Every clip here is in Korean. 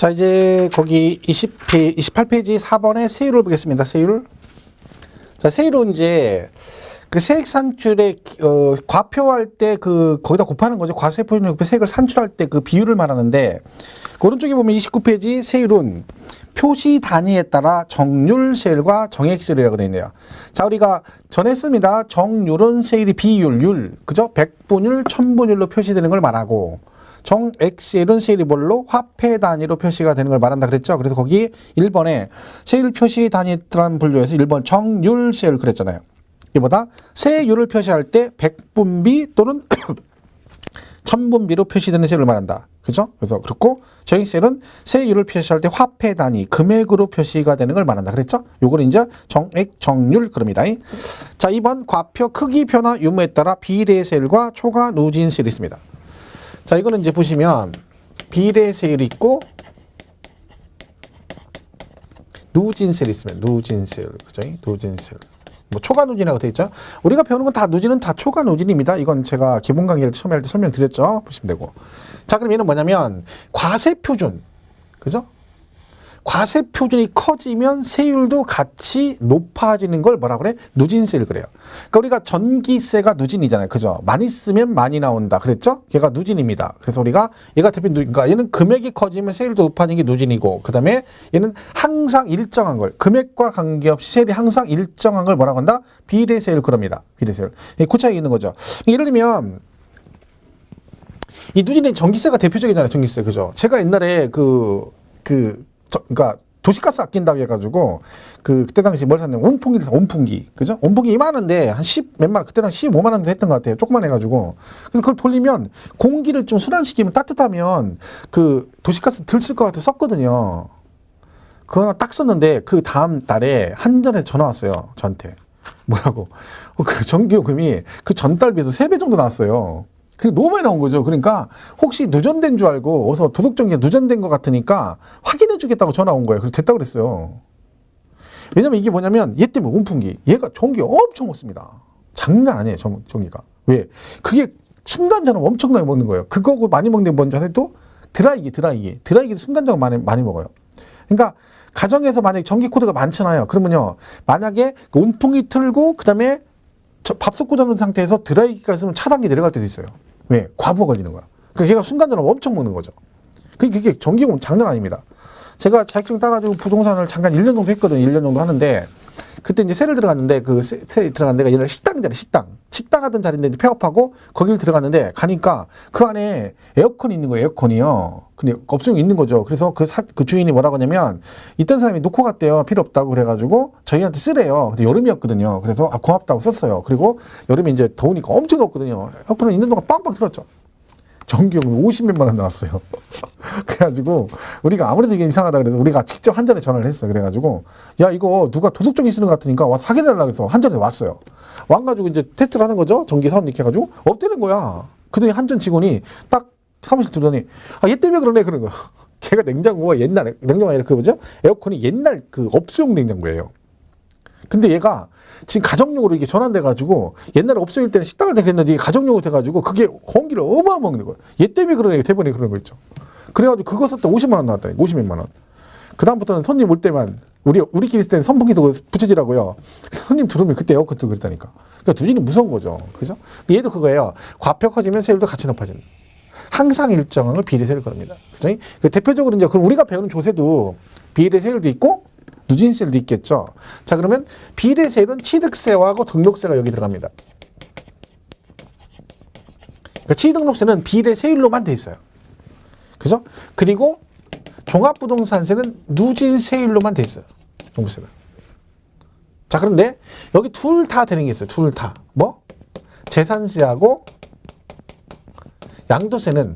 자, 이제 거기 28페이지 4번의 세율을 보겠습니다. 세율. 자, 세율은 이제 그 세액 산출에 과표할 때 거기다 곱하는 거죠. 과세표준 곱해 세액을 산출할 때 그 비율을 말하는데, 그 오른쪽에 보면 29페이지 세율은 표시 단위에 따라 정률 세율과 정액 세율이라고 되어 있네요. 자, 우리가 전에 했습니다. 정률은 세율이 비율, 그죠? 백분율, 천분율로 표시되는 걸 말하고, 정액 세율은 세율이 뭘로? 화폐 단위로 표시가 되는 걸 말한다 그랬죠. 그래서 거기 1번에 세율 표시 단위라는 분류에서 1번 정률 세율 그랬잖아요. 이보다 세율을 표시할 때 백분비 또는 천분비로 표시되는 세율을 말한다. 그죠? 그래서 그렇고 정액 세율은 세율을 표시할 때 화폐 단위, 금액으로 표시가 되는 걸 말한다. 그랬죠? 요거는 이제 정액, 정률 그럽니다. 자, 2번 과표 크기 변화 유무에 따라 비례 세율과 초과 누진 세율이 있습니다. 자, 이거는 이제 보시면 비례 세율이 있고 누진 세율이 있으면 누진 세율, 그죠? 누진 세율. 뭐 초과 누진이라고 되어 있죠. 우리가 배우는 건 다 누진은 다 초과 누진입니다. 이건 제가 기본 강의를 처음에 할 때 설명드렸죠. 보시면 되고. 자, 그럼 얘는 뭐냐면 과세 표준, 그죠? 과세 표준이 커지면 세율도 같이 높아지는 걸 뭐라 그래? 누진세를 그래요. 그러니까 우리가 전기세가 누진이잖아요. 그죠? 많이 쓰면 많이 나온다. 그랬죠? 얘가 누진입니다. 그래서 우리가 얘가 대표 그러니까 얘는 금액이 커지면 세율도 높아지는 게 누진이고, 그다음에 얘는 항상 일정한 걸, 금액과 관계없이 세율이 항상 일정한 걸 뭐라고 한다? 비례세율 그럽니다. 비례세율. 그 차이가 있는 거죠. 예를 들면 이 누진의 전기세가 대표적이잖아요. 전기세. 그죠? 제가 옛날에 그러니까 도시가스 아낀다고 해가지고 그때 당시 뭘 샀냐면 온풍기를 사, 온풍기. 그죠? 온풍기 이만한데 한 10 몇만, 그때 당시 15만 원도 했던 것 같아요. 조그만 해가지고. 그래서 그걸 돌리면 공기를 좀 순환시키면 따뜻하면 그 도시가스 덜 쓸 것 같아서 썼거든요. 그거 하나 딱 썼는데 그 다음 달에 한전에서 전화 왔어요. 저한테. 뭐라고? 그 전기요금이 그 전달 비해서 3배 정도 나왔어요. 그게 너무 많이 나온 거죠. 그러니까 혹시 누전된 줄 알고 어서 도덕정리가 누전된 것 같으니까 확인해 주겠다고 전화 온 거예요. 그래서 됐다고 그랬어요. 왜냐면 이게 뭐냐면 얘 때문에 온풍기. 얘가 전기 엄청 먹습니다. 장난 아니에요. 전기가. 왜? 그게 순간적으로 엄청나게 먹는 거예요. 그거고 많이 먹는 게 뭔지 해도 드라이기도 순간적으로 많이 먹어요. 그러니까 가정에서 만약에 전기 코드가 많잖아요. 그러면요. 만약에 그 온풍기 틀고 그다음에 밥솥 꽂아놓은 상태에서 드라이기가 있으면 차단기 내려갈 때도 있어요. 왜? 과부하 걸리는 거야. 그러니까 걔가 순간적으로 엄청 먹는 거죠. 그게 전기요금 장난 아닙니다. 제가 자격증 따가지고 부동산을 잠깐 1년 정도 했거든요. 1년 정도 하는데 그때 이제 세를 들어갔는데 그 세 들어간 데가 옛날에 식당이잖아요. 식당 하던 자리인데 이제 폐업하고 거기를 들어갔는데 가니까 그 안에 에어컨이 있는 거예요. 에어컨이요. 근데 업종이 있는 거죠. 그래서 그 주인이 뭐라고 하냐면 있던 사람이 놓고 갔대요. 필요 없다고 그래가지고 저희한테 쓰래요. 근데 여름이었거든요. 그래서 고맙다고 썼어요. 그리고 여름에 이제 더우니까 엄청 덥거든요. 에어컨은 있는 동안 빵빵 틀었죠. 전기요금이 50몇만 원 나왔어요. 그래가지고 우리가 아무래도 이게 이상하다 그래서 우리가 직접 한전에 전화를 했어요. 그래가지고 야 이거 누가 도둑정이 쓰는 것 같으니까 와서 확인해달라고 해서 한전에 왔어요. 와가지고 이제 테스트를 하는 거죠. 전기사원 이렇게 해가지고 없대는 거야. 그더니 한전 직원이 딱 사무실 들어오더니 얘 때문에 그러네 그런 거야. 걔가 냉장고가 옛날에 냉장고가 아니라 그 뭐죠? 에어컨이 옛날 그 업소용 냉장고예요. 근데 얘가 지금 가정용으로 이게 전환돼가지고 옛날에 업소일 때는 식당을 대했는데 가정용으로 돼가지고 그게 공기를 어마어마하게 먹는 거예요. 얘 때문에 그러네. 대본에 그런 거 있죠. 그래가지고 그거 썼다 50만 원 나왔다니. 50몇만 원. 그 다음부터는 손님 올 때만 우리끼리 있을 때는 선풍기도 붙여지라고요. 손님 들어오면 그때 에어컨 틀고 그랬다니까. 그러니까 두진이 무서운 거죠. 그죠? 얘도 그거예요. 과표 커지면 세율도 같이 높아지는. 항상 일정한 걸 비례세율 겁니다. 그죠? 그 대표적으로 이제 우리가 배우는 조세도 비례세율도 있고 누진세율도 있겠죠. 자, 그러면 비례세율은 취득세하고 등록세가 여기 들어갑니다. 그러니까 취등록세는 비례세율로만 돼 있어요. 그죠? 그리고 종합부동산세는 누진세율로만 돼 있어요. 종부세는. 자, 그런데 여기 둘 다 되는 게 있어요. 둘 다. 뭐? 재산세하고 양도세는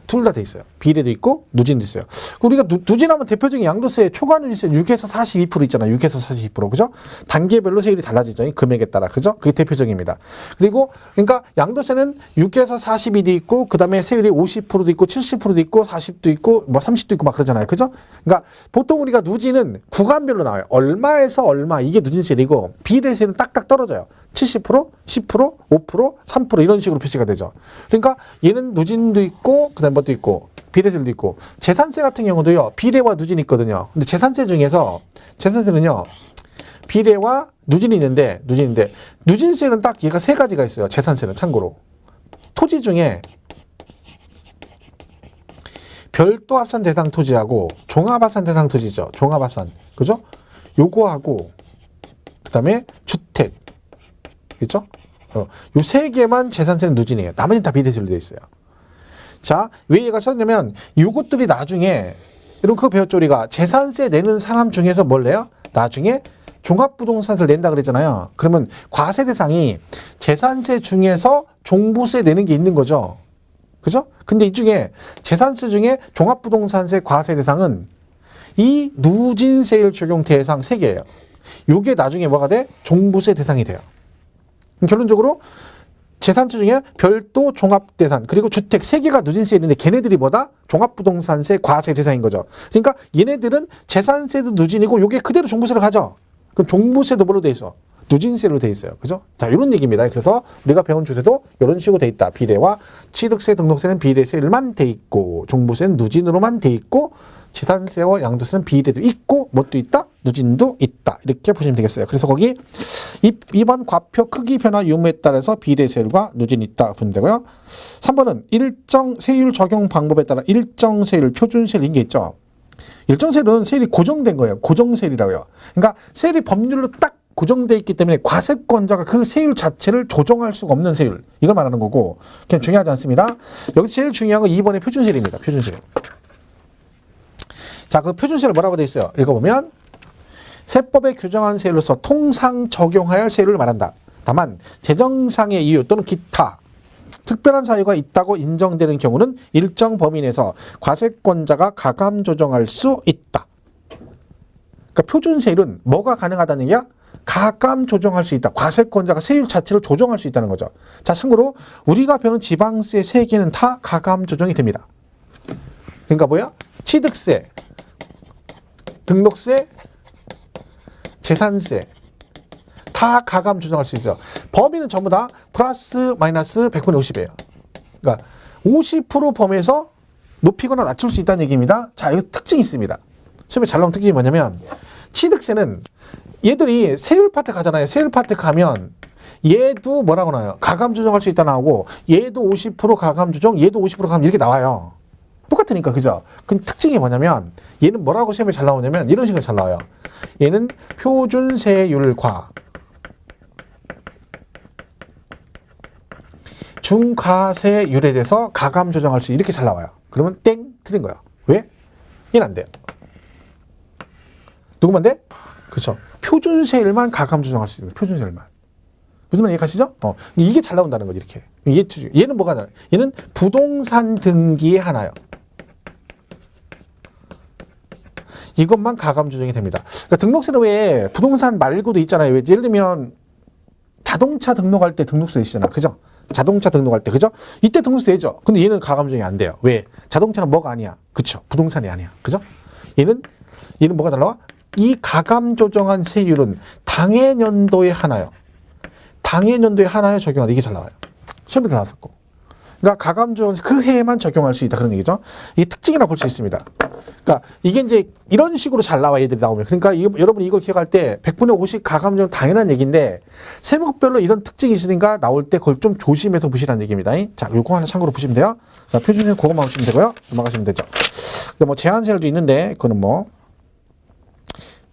둘 다 돼 있어요. 비례도 있고 누진도 있어요. 우리가 누진하면 대표적인 양도세 초과 누진세 6에서 42% 있잖아요. 6에서 42%. 그죠? 단계별로 세율이 달라지죠. 금액에 따라. 그죠? 그게 대표적입니다. 그리고 그러니까 양도세는 6에서 42도 있고 그다음에 세율이 50%도 있고 70%도 있고 40도 있고 뭐 30도 있고 막 그러잖아요. 그죠? 그러니까 보통 우리가 누진은 구간별로 나와요. 얼마에서 얼마 이게 누진세율이고 비례세율은 딱딱 떨어져요. 70%, 10%, 5%, 3% 이런 식으로 표시가 되죠. 그러니까 얘는 누진도 있고 그다음에 것도 있고 비례세율도 있고 재산세 같은 경우도요. 비례와 누진이 있거든요. 근데 재산세 중에서 재산세는요. 비례와 누진이 있는데 누진세는 딱 얘가 세 가지가 있어요. 재산세는 참고로 토지 중에 별도 합산 대상 토지하고 종합 합산 대상 토지죠. 종합 합산. 그죠? 요거하고 그다음에 주택. 그죠? 요 세 개만 재산세는 누진이에요. 나머지는 다 비례세율로 되어 있어요. 자, 왜 얘가 썼냐면 요것들이 나중에 여러분 그거 배웠죠? 우리가 재산세 내는 사람 중에서 뭘 내요? 나중에 종합부동산세를 낸다 그랬잖아요. 그러면 과세 대상이 재산세 중에서 종부세 내는 게 있는 거죠. 그죠? 근데 이 중에 재산세 중에 종합부동산세 과세 대상은 이 누진세율 적용 대상 3개예요. 요게 나중에 뭐가 돼? 종부세 대상이 돼요. 결론적으로 재산세 중에 별도 종합대산 그리고 주택 3개가 누진세에 있는데 걔네들이 뭐다? 종합부동산세 과세 대상인 거죠. 그러니까 얘네들은 재산세도 누진이고 요게 그대로 종부세로 가죠. 그럼 종부세도 뭐로 돼 있어? 누진세로 돼 있어요. 그죠? 자, 이런 얘기입니다. 그래서 우리가 배운 주세도 이런 식으로 돼 있다. 비례와 취득세, 등록세는 비례세율만 돼 있고 종부세는 누진으로만 돼 있고 재산세와 양도세는 비례도 있고 뭣도 있다? 누진도 있다. 이렇게 보시면 되겠어요. 그래서 거기 2번 과표 크기 변화 유무에 따라서 비례세율과 누진이 있다 보면 되고요. 3번은 일정 세율 적용 방법에 따라 일정 세율, 표준 세율 이게 있죠. 일정 세율은 세율이 고정된 거예요. 고정세율이라고요. 그러니까 세율이 법률로 딱 고정되어 있기 때문에 과세권자가 그 세율 자체를 조정할 수가 없는 세율. 이걸 말하는 거고 그냥 중요하지 않습니다. 여기서 제일 중요한 건 2번의 표준세율입니다. 표준세율. 자, 그 표준세율 뭐라고 되어 있어요? 읽어보면 세법에 규정한 세율로서 통상 적용하여야 할 세율을 말한다. 다만 재정상의 이유 또는 기타 특별한 사유가 있다고 인정되는 경우는 일정 범위 내에서 과세권자가 가감 조정할 수 있다. 그러니까 표준세율은 뭐가 가능하다는 얘기야? 가감 조정할 수 있다. 과세권자가 세율 자체를 조정할 수 있다는 거죠. 자, 참고로 우리가 배우는 지방세 3개는 다 가감 조정이 됩니다. 그러니까 뭐야? 취득세, 등록세, 재산세 다 가감 조정할 수 있어요. 범위는 전부 다 플러스 마이너스 100분의 50이에요. 그러니까 50% 범위에서 높이거나 낮출 수 있다는 얘기입니다. 자, 여기 특징이 있습니다. 시험에 잘 나온 특징이 뭐냐면 취득세는 얘들이 세율 파트 가잖아요. 세율 파트 가면 얘도 뭐라고 나와요? 가감 조정할 수 있다 나오고 얘도 50% 가감 조정, 얘도 50% 가감 이렇게 나와요. 똑같으니까 그죠? 그럼 특징이 뭐냐면 얘는 뭐라고 시험에 잘 나오냐면 이런 식으로 잘 나와요. 얘는 표준세율과 중과세율에 대해서 가감 조정할 수 이렇게 잘 나와요. 그러면 땡 틀린 거야. 왜? 얘는 안 돼요. 누구만 돼? 그렇죠. 표준세율만 가감 조정할 수 있는 표준세율만. 무슨 말 이해가시죠? 이게 잘 나온다는 거지 이렇게. 얘는 뭐가 나요? 얘는 부동산 등기의 하나요. 이것만 가감 조정이 됩니다. 그러니까 등록세는 왜 부동산 말고도 있잖아요. 왜? 예를 들면 자동차 등록할 때 등록세 내시잖아. 그죠? 자동차 등록할 때 그죠? 이때 등록세 내죠. 근데 얘는 가감 조정이 안 돼요. 왜? 자동차는 뭐가 아니야. 그쵸? 부동산이 아니야. 그죠? 얘는 뭐가 달라? 이 가감 조정한 세율은 당해년도의 하나요. 당해년도의 하나에 적용하다. 이게 잘 나와요. 시험에도 나왔었고. 그러니까 가감 조정 그 해에만 적용할 수 있다 그런 얘기죠. 이게 특징이라 볼 수 있습니다. 그러니까 이게 이제 이런 식으로 잘 나와 얘들이 나오면. 그러니까 여러분 이걸 기억할 때 100분의 50 가감 조정 당연한 얘기인데 세목별로 이런 특징이 있으니까 나올 때 그걸 좀 조심해서 보시라는 얘기입니다. 자, 요거 하나 참고로 보시면 돼요. 자, 표준세율 그거만 보시면 되고요. 넘어가시면 되죠. 근데 뭐 제한세율도 있는데 그거는 뭐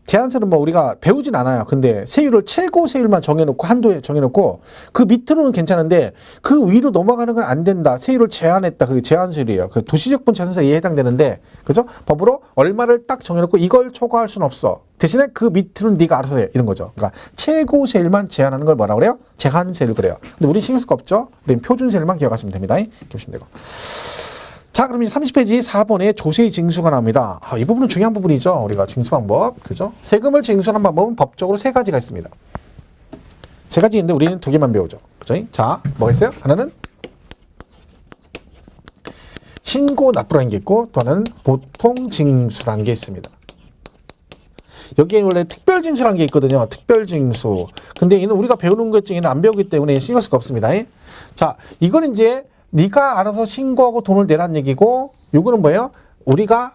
제한세는 뭐 우리가 배우진 않아요. 근데 세율을 최고 세율만 정해놓고 한도에 정해놓고 그 밑으로는 괜찮은데 그 위로 넘어가는 건 안 된다. 세율을 제한했다. 그게 제한세율이에요. 그 도시적분 재산세에 해당되는데 그죠? 법으로 얼마를 딱 정해놓고 이걸 초과할 수는 없어. 대신에 그 밑으로는 네가 알아서 해. 이런 거죠. 그러니까 최고 세율만 제한하는 걸 뭐라고 그래요? 제한세율 그래요. 근데 우리 신경 쓸 거 없죠? 우리는 표준세율만 기억하시면 됩니다. 이렇게 보시면 되고. 자, 그럼 이제 30페이지 4번에 조세의 징수가 나옵니다. 이 부분은 중요한 부분이죠. 우리가 징수 방법. 그죠? 세금을 징수하는 방법은 법적으로 3가지가 있습니다. 3가지 있는데 우리는 2개만 배우죠. 그죠? 자, 뭐가 있어요? 하나는 신고 납부라는 게 있고 또 하나는 보통 징수라는 게 있습니다. 여기에 원래 특별 징수라는 게 있거든요. 특별 징수. 근데 이는 우리가 배우는 것 중에는 안 배우기 때문에 신경 쓸 거 없습니다. 자, 이거는 이제 네가 알아서 신고하고 돈을 내라는 얘기고 요거는 뭐예요? 우리가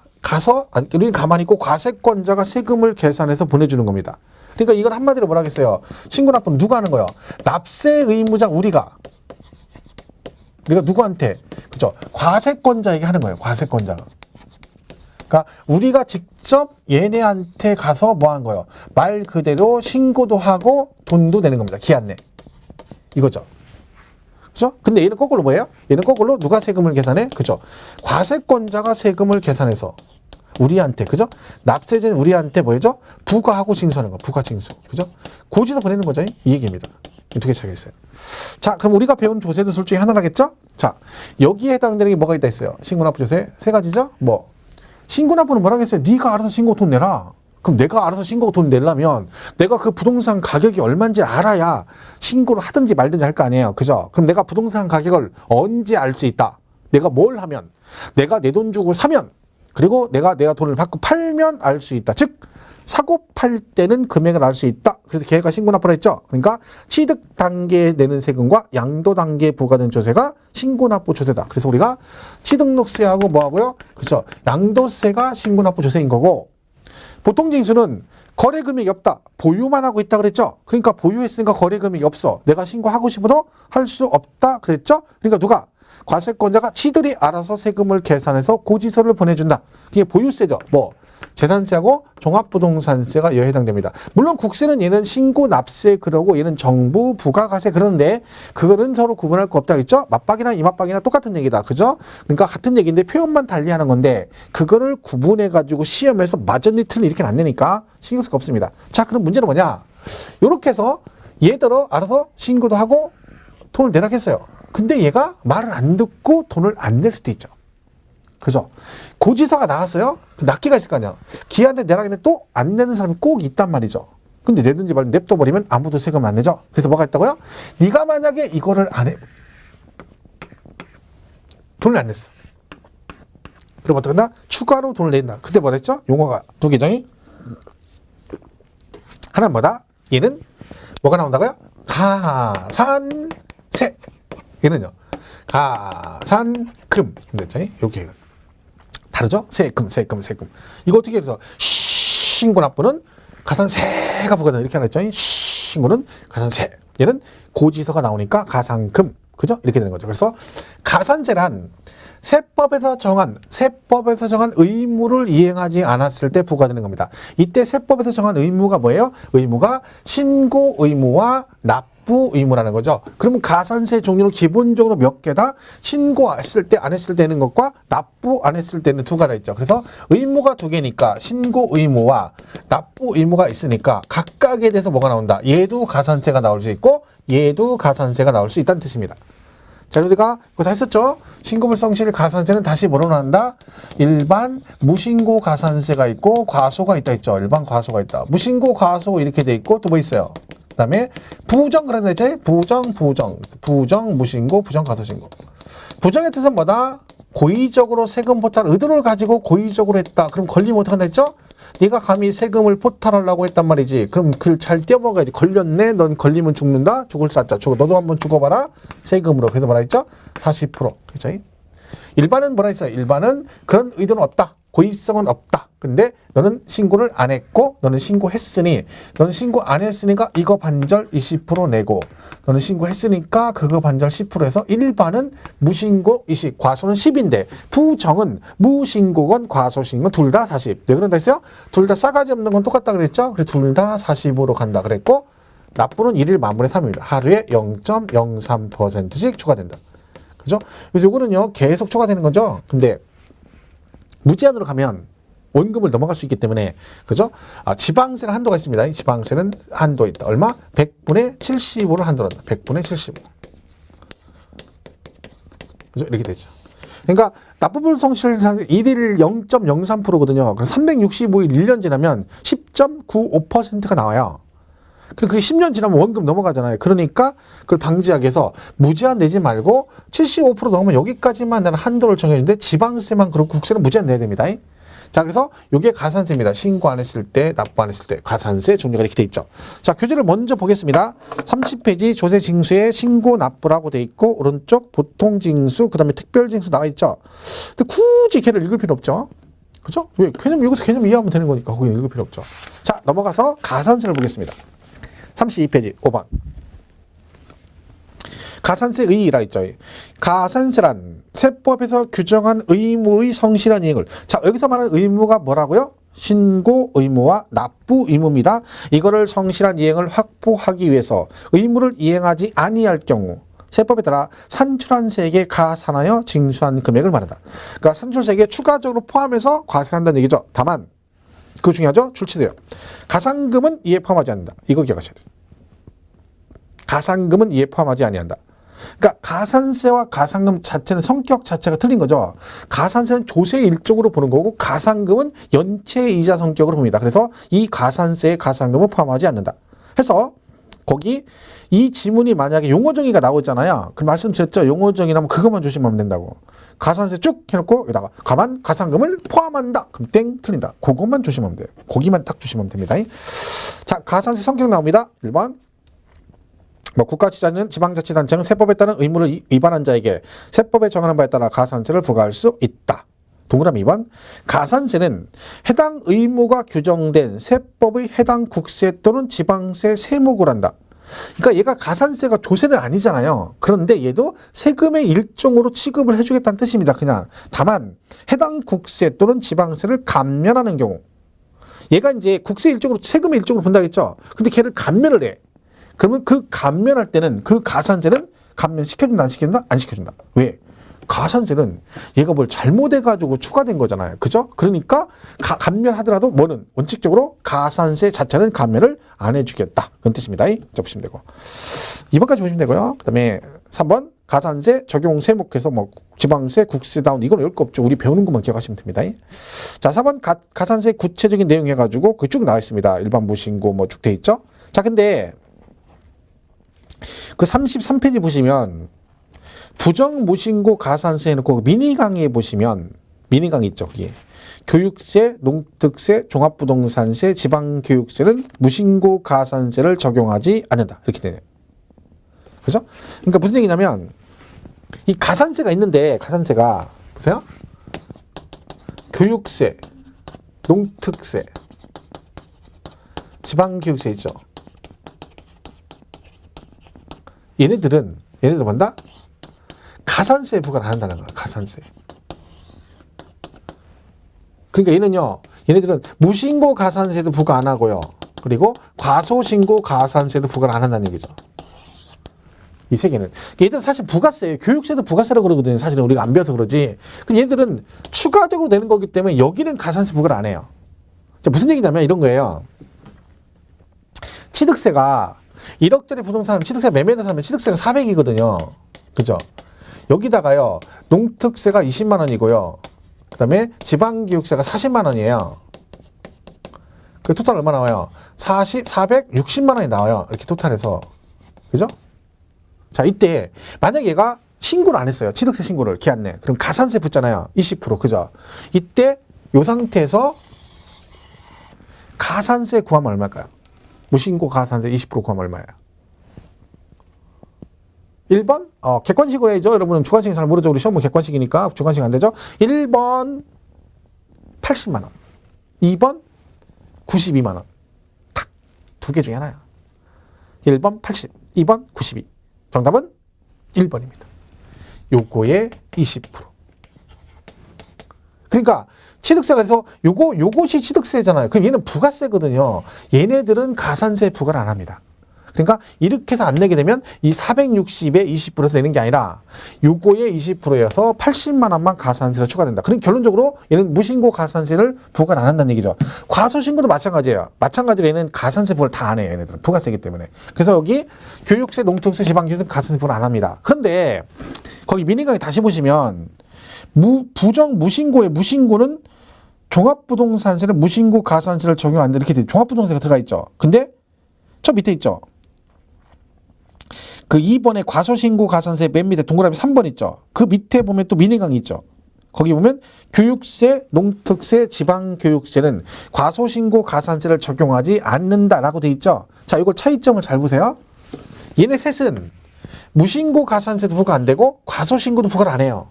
우리 가만히 있고 과세권자가 세금을 계산해서 보내주는 겁니다. 그러니까 이건 한마디로 뭐라 하겠어요? 신고납부는 누가 하는 거예요? 납세 의무자 우리가 누구한테? 그죠? 과세권자에게 하는 거예요. 과세권자가. 그러니까 우리가 직접 얘네한테 가서 뭐 하는 거예요? 말 그대로 신고도 하고 돈도 내는 겁니다. 기한 내. 이거죠. 그죠? 근데 얘는 거꾸로 뭐예요? 얘는 거꾸로 누가 세금을 계산해? 그죠? 과세권자가 세금을 계산해서 우리한테, 그죠? 납세자는 우리한테 뭐죠? 부과하고 징수하는 거. 부과징수. 그죠? 고지서 보내는 거죠. 이 얘기입니다. 이 두 개 차이가 있어요. 자, 그럼 우리가 배운 조세도술 중에 하나라겠죠? 자, 여기에 해당되는 게 뭐가 있다 했어요? 신고납부 조세 세 가지죠? 뭐? 신고납부는 뭐라 했어요? 네가 알아서 신고 돈 내라. 그럼 내가 알아서 신고 돈 내려면 내가 그 부동산 가격이 얼마인지 알아야 신고를 하든지 말든지 할 거 아니에요. 그죠? 그럼 내가 부동산 가격을 언제 알 수 있다? 내가 뭘 하면? 내가 내 돈 주고 사면, 그리고 내가 돈을 받고 팔면 알 수 있다. 즉 사고 팔 때는 금액을 알 수 있다. 그래서 걔가 신고납부라 했죠. 그러니까 취득 단계에 내는 세금과 양도 단계에 부과된 조세가 신고납부 조세다. 그래서 우리가 취득록세하고 뭐하고요? 그렇죠. 양도세가 신고납부 조세인 거고, 보통 징수는 거래 금액이 없다. 보유만 하고 있다 그랬죠. 그러니까 보유했으니까 거래 금액이 없어. 내가 신고하고 싶어도 할 수 없다 그랬죠. 그러니까 누가? 과세권자가 지들이 알아서 세금을 계산해서 고지서를 보내준다. 그게 보유세죠. 뭐 재산세하고 종합부동산세가 여기에 해당됩니다. 물론 국세는 얘는 신고 납세 그러고 얘는 정부 부가가세 그러는데 그거는 서로 구분할 거 없다 그랬죠. 맞박이나 이맞박이나 똑같은 얘기다. 그죠? 그러니까 같은 얘기인데 표현만 달리하는 건데 그거를 구분해 가지고 시험에서 맞았니 틀리 이렇게 안 내니까 신경 쓸 거 없습니다. 자, 그럼 문제는 뭐냐? 요렇게 해서 얘대로 알아서 신고도 하고 돈을 내라겠어요. 근데 얘가 말을 안 듣고 돈을 안 낼 수도 있죠. 그죠? 고지서가 나왔어요? 납기가 있을 거 아니야. 기한테 내라겠는데 또 안 내는 사람이 꼭 있단 말이죠. 근데 내든지 말든 냅둬버리면 아무도 세금 안 내죠. 그래서 뭐가 있다고요? 네가 만약에 이거를 안 해. 돈을 안 냈어. 그럼 어떻게 한다? 추가로 돈을 낸다. 그때 뭐라 했죠? 용어가 두 개죠. 하나는 뭐다? 얘는 뭐가 나온다고요? 가산세. 얘는요. 가산금. 됐죠? 여기 다르죠? 세금. 이거 어떻게 해서 신고납부는 가산세가 부과된다. 이렇게 하나 했죠? 신고는 가산세. 얘는 고지서가 나오니까 가산금. 그죠? 이렇게 되는 거죠. 그래서 가산세란 세법에서 정한 의무를 이행하지 않았을 때 부과되는 겁니다. 이때 세법에서 정한 의무가 뭐예요? 의무가 신고 의무와 납부 의무라는 거죠. 그러면 가산세 종류는 기본적으로 몇 개다? 신고했을 때 안 했을 때는 것과 납부 안 했을 때는 두 가지가 있죠. 그래서 의무가 두 개니까 신고 의무와 납부 의무가 있으니까 각각에 대해서 뭐가 나온다? 얘도 가산세가 나올 수 있고 얘도 가산세가 나올 수 있다는 뜻입니다. 자, 우리가 이거 다 했었죠? 신고물성실 가산세는 다시 뭐로 나온다? 일반 무신고 가산세가 있고 과소가 있다 했죠. 일반 과소가 있다. 무신고 과소 이렇게 돼 있고 또 뭐 있어요? 그 다음에 부정 그런 데 있죠? 부정 무신고 부정 과소신고. 부정의 뜻은 뭐다? 고의적으로 세금 포탈 의도를 가지고 고의적으로 했다. 그럼 걸리면 어떡한다 했죠? 네가 감히 세금을 포탈하려고 했단 말이지. 그럼 그걸 잘 떼어먹어야지. 걸렸네. 넌 걸리면 죽는다. 죽을 쌌자. 너도 한번 죽어봐라. 세금으로. 그래서 뭐라 했죠? 40%. 그죠? 일반은 뭐라 했어요? 일반은 그런 의도는 없다. 고의성은 없다. 근데 너는 신고를 안 했고 너는 신고했으니 너는 신고 안 했으니까 이거 반절 20% 내고 너는 신고했으니까 그거 반절 10%에서 일반은 무신고 20, 과소는 10인데 부정은 무신고건 과소신고 둘 다 40. 왜 그런다 했어요? 둘 다 싸가지 없는 건 똑같다 그랬죠? 그래서 둘 다 40으로 간다 그랬고 납부는 1일 만분의 3입니다. 하루에 0.03%씩 추가된다. 그죠? 그래서 이거는요 계속 추가되는 거죠. 근데 무제한으로 가면 원금을 넘어갈 수 있기 때문에 그죠? 지방세는 한도가 있습니다. 지방세는 한도 있다. 얼마? 100분의 75를 한도로 한다. 100분의 75. 그죠? 이렇게 되죠. 그러니까 납부분 성실상 1일 0.03%거든요. 그래서 365일 1년 지나면 10.95%가 나와요. 그게 10년 지나면 원금 넘어가잖아요. 그러니까 그걸 방지하기 위해서 무제한 내지 말고 75% 넘으면 여기까지만 나는 한도를 정해주는데 지방세만 그렇고 국세는 무제한 내야 됩니다. 자, 그래서 이게 가산세입니다. 신고 안 했을 때, 납부 안 했을 때 가산세 종류가 이렇게 돼 있죠. 자, 교재를 먼저 보겠습니다. 30페이지 조세징수에 신고 납부라고 돼 있고 오른쪽 보통징수, 그 다음에 특별징수 나와 있죠. 근데 굳이 걔를 읽을 필요 없죠. 그죠? 왜? 여기서 개념 이해하면 되는 거니까 거기는 읽을 필요 없죠. 자, 넘어가서 가산세를 보겠습니다. 32페이지 5번. 가산세 의의라 있죠. 가산세란 세법에서 규정한 의무의 성실한 이행을. 자, 여기서 말하는 의무가 뭐라고요? 신고 의무와 납부 의무입니다. 이거를 성실한 이행을 확보하기 위해서 의무를 이행하지 아니할 경우 세법에 따라 산출한 세액에 가산하여 징수한 금액을 말한다. 그러니까 산출세액에 추가적으로 포함해서 과세한다는 얘기죠. 다만 그거 중요하죠? 출치돼요. 가산금은 이에 포함하지 않는다. 이거 기억하셔야 돼요. 가산금은 이에 포함하지 아니한다. 그러니까 가산세와 가산금 자체는 성격 자체가 틀린 거죠. 가산세는 조세 일종으로 보는 거고 가산금은 연체 이자 성격으로 봅니다. 그래서 이 가산세에 가산금은 포함하지 않는다. 해서 거기 이 지문이 만약에 용어정의가 나오잖아요. 그 말씀드렸죠. 용어정의 나오면 그것만 조심하면 된다고. 가산세 쭉 해놓고 여기다가 가만 가산금을 포함한다. 그럼 땡 틀린다. 그것만 조심하면 돼요. 거기만 딱 조심하면 됩니다. 자, 가산세 성격 나옵니다. 1번. 국가지자체는 지방자치단체는 세법에 따른 의무를 위반한 자에게 세법에 정하는 바에 따라 가산세를 부과할 수 있다. 동그라미 2번. 가산세는 해당 의무가 규정된 세법의 해당 국세 또는 지방세 세목을 한다. 그러니까 얘가 가산세가 조세는 아니잖아요. 그런데 얘도 세금의 일종으로 취급을 해주겠다는 뜻입니다. 그냥 다만 해당 국세 또는 지방세를 감면하는 경우 얘가 이제 국세 일종으로 세금의 일종으로 본다고 했죠. 근데 걔를 감면을 해. 그러면 그 감면할 때는 그 가산세는 감면시켜준다 안 시켜준다? 안 시켜준다. 왜? 가산세는 얘가 뭘 잘못해가지고 추가된 거잖아요. 그죠? 그러니까 감면하더라도 뭐는 원칙적으로 가산세 자체는 감면을 안 해주겠다. 그런 뜻입니다. 보시면 되고 2번까지 보시면 되고요. 그 다음에 3번 가산세 적용 세목해서 뭐 지방세, 국세 다운 이건 열 거 없죠. 우리 배우는 것만 기억하시면 됩니다. 자, 4번 가산세 구체적인 내용 해가지고 그 쭉 나와 있습니다. 일반 무신고 뭐 쭉 돼 있죠. 자, 근데 그 33페이지 보시면 부정무신고 가산세 해놓고 미니 강의에 보시면 미니 강의 있죠. 그게 교육세, 농특세, 종합부동산세, 지방교육세는 무신고 가산세를 적용하지 않는다. 이렇게 되네요. 그죠? 그러니까 무슨 얘기냐면 이 가산세가 있는데 가산세가 보세요. 교육세, 농특세, 지방교육세 있죠. 얘네들은 뭔다? 가산세 부과를 안 한다는 거야. 가산세. 그러니까 얘네들은 무신고 가산세도 부과 안 하고요. 그리고 과소신고 가산세도 부과를 안 한다는 얘기죠. 이 세 개는. 얘들은 사실 부가세예요. 교육세도 부가세라고 그러거든요. 사실은 우리가 안 배워서 그러지. 그럼 얘들은 추가적으로 내는 거기 때문에 여기는 가산세 부과를 안 해요. 자, 무슨 얘기냐면 이런 거예요. 취득세가 1억짜리 부동산 취득세 매매를 사면 취득세가 400이거든요. 그죠? 여기다가요. 농특세가 20만 원이고요. 그 다음에 지방교육세가 40만 원이에요. 그 토탈 얼마 나와요? 460만 원이 나와요. 이렇게 토탈해서. 그죠? 자, 이때 만약에 얘가 신고를 안 했어요. 취득세 신고를 기한내. 그럼 가산세 붙잖아요. 20%. 그죠? 이때 이 상태에서 가산세 구하면 얼마일까요? 무신고 가산세 20% 구하면 얼마예요? 1번 객관식으로 해야죠. 여러분은 주관식은 잘 모르죠. 우리 시험은 객관식이니까 주관식 안 되죠. 1번 80만 원, 2번 92만 원. 딱 두 개 중에 하나야. 1번 80, 2번 92. 정답은 1번입니다. 요거의 20%. 그러니까 취득세가 그래서 요것이 취득세잖아요. 그럼 얘는 부가세거든요. 얘네들은 가산세 부과를 안 합니다. 그러니까 이렇게 해서 안 내게 되면 이 460에 20%에서 내는 게 아니라 요거의 20%여서 80만 원만 가산세가 추가된다. 그러니까 결론적으로 얘는 무신고 가산세를 부과를 안 한다는 얘기죠. 과소신고도 마찬가지예요. 마찬가지로 얘는 가산세 부과를 다 안 해요. 얘네들은 부가세이기 때문에. 그래서 여기 교육세, 농특세, 지방교육세 가산세 부과를 안 합니다. 그런데 거기 미니강의 다시 보시면 무신고의 무신고는 종합부동산세는 무신고 가산세를 적용 안 돼. 이렇게 돼. 종합부동산세가 들어가 있죠. 근데 저 밑에 있죠. 그 2번에 과소신고 가산세 맨 밑에 동그라미 3번 있죠. 그 밑에 보면 또 미니강이 있죠. 거기 보면 교육세, 농특세, 지방교육세는 과소신고 가산세를 적용하지 않는다라고 돼 있죠. 자, 이걸 차이점을 잘 보세요. 얘네 셋은 무신고 가산세도 부과 안 되고 과소신고도 부과를 안 해요.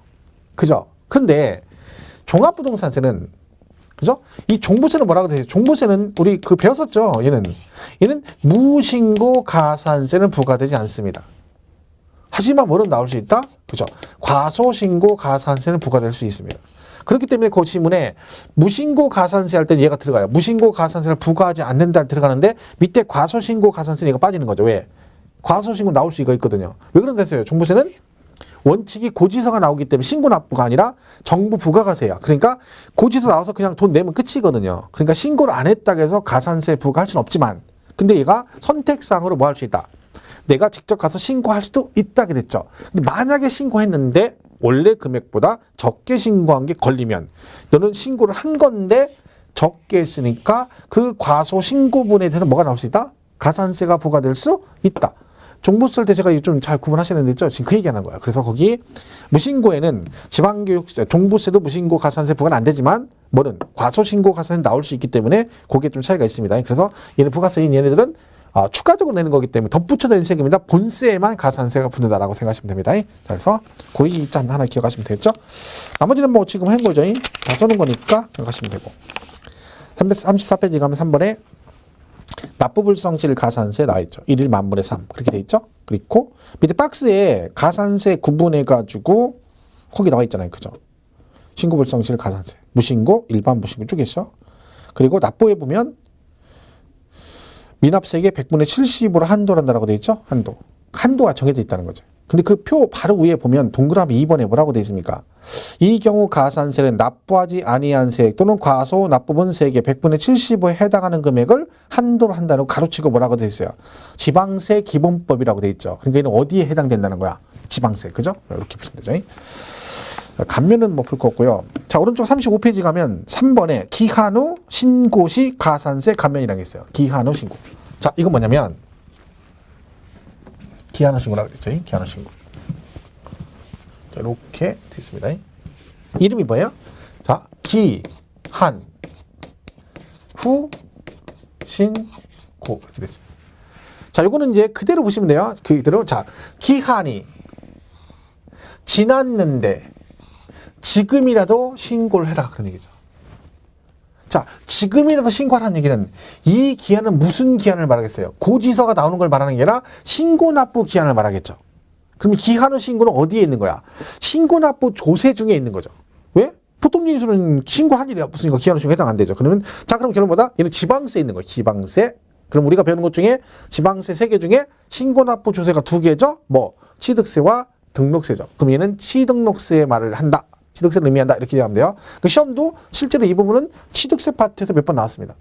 그죠? 그런데 종합부동산세는, 그죠? 이 종부세는 뭐라고 되죠? 종부세는 우리 그 배웠었죠. 얘는 무신고 가산세는 부과되지 않습니다. 하지만 뭐는 나올 수 있다? 그죠? 과소신고 가산세는 부과될 수 있습니다. 그렇기 때문에 그 지문에 무신고 가산세 할 때는 얘가 들어가요. 무신고 가산세를 부과하지 않는다 들어가는데 밑에 과소신고 가산세는 얘가 빠지는 거죠. 왜? 과소신고 나올 수가 있거든요. 왜 그런데서요? 종부세는 원칙이 고지서가 나오기 때문에 신고 납부가 아니라 정부 부가가세야. 그러니까 고지서 나와서 그냥 돈 내면 끝이거든요. 그러니까 신고를 안 했다고 해서 가산세 부과할 수는 없지만, 근데 얘가 선택상으로 뭐 할 수 있다? 내가 직접 가서 신고할 수도 있다 그랬죠. 근데 만약에 신고했는데 원래 금액보다 적게 신고한 게 걸리면 너는 신고를 한 건데 적게 했으니까 그 과소 신고분에 대해서 뭐가 나올 수 있다? 가산세가 부과될 수 있다. 종부세 할 때 제가 좀 잘 구분하시는데 있죠? 지금 그 얘기하는 거야. 그래서 거기 무신고에는 지방교육세, 종부세도 무신고 가산세 부과는 안 되지만 뭐는 과소신고 가산세 나올 수 있기 때문에 거기에 좀 차이가 있습니다. 그래서 얘네 부가세인 얘네들은 추가적으로 내는 거기 때문에 덧붙여 내는 세금이다. 본세에만 가산세가 붙는다라고 생각하시면 됩니다. 그래서 그 점 하나 기억하시면 되겠죠? 나머지는 뭐 지금 한 거죠. 다 써놓은 거니까 기억하시면 되고. 34페이지 가면 3번에 납부불성실 가산세 나와있죠. 1일 만분의 3 그렇게 돼 있죠. 그리고 밑에 박스에 가산세 구분해가지고 거기 나와 있잖아요. 그죠? 신고불성실 가산세 무신고 일반 무신고 쭉 있어. 그리고 납부에 보면 미납세액의 100분의 70으로 한도를 한다라고 돼 있죠. 한도가 정해져 있다는 거죠. 근데 그 표 바로 위에 보면 동그라미 2번에 뭐라고 돼 있습니까? 이 경우 가산세는 납부하지 아니한 세액 또는 과소 납부분 세액의 100분의 70에 해당하는 금액을 한도로 한다고 가로치고 뭐라고 돼 있어요? 지방세 기본법이라고 돼 있죠. 그러니까 얘는 어디에 해당된다는 거야? 지방세. 그죠? 이렇게 보시면 되죠. 감면은 뭐 볼 거 없고요. 자, 오른쪽 35페이지 가면 3번에 기한 후 신고 시 가산세 감면이라는 게 있어요. 기한 후 신고. 자, 이건 뭐냐면 기한 후 신고라고 그랬죠. 기한 후 신고. 자, 이렇게 돼 있습니다. 이름이 뭐예요? 자, 기한 후 신고 이렇게 됐어요. 자, 요거는 이제 그대로 보시면 돼요. 그대로. 자, 기한이 지났는데 지금이라도 신고를 해라 그런 얘기죠. 자, 지금이라도 신고하라는 얘기는 이 기한은 무슨 기한을 말하겠어요? 고지서가 나오는 걸 말하는 게 아니라 신고납부 기한을 말하겠죠. 그럼 기한 후 신고는 어디에 있는 거야? 신고납부 조세 중에 있는 거죠. 왜? 보통 진술은 신고할 일이 없으니까 기한 후 신고 해당 안 되죠. 그러면 자, 그럼 결론 뭐다? 얘는 지방세에 있는 거예요. 지방세. 그럼 우리가 배우는 것 중에 지방세 3개 중에 신고납부 조세가 2개죠. 뭐 취득세와 등록세죠. 그럼 얘는 취등록세의 말을 한다. 취득세를 의미한다. 이렇게 얘기하면 돼요. 그 시험도 실제로 이 부분은 취득세 파트에서 몇 번 나왔습니다.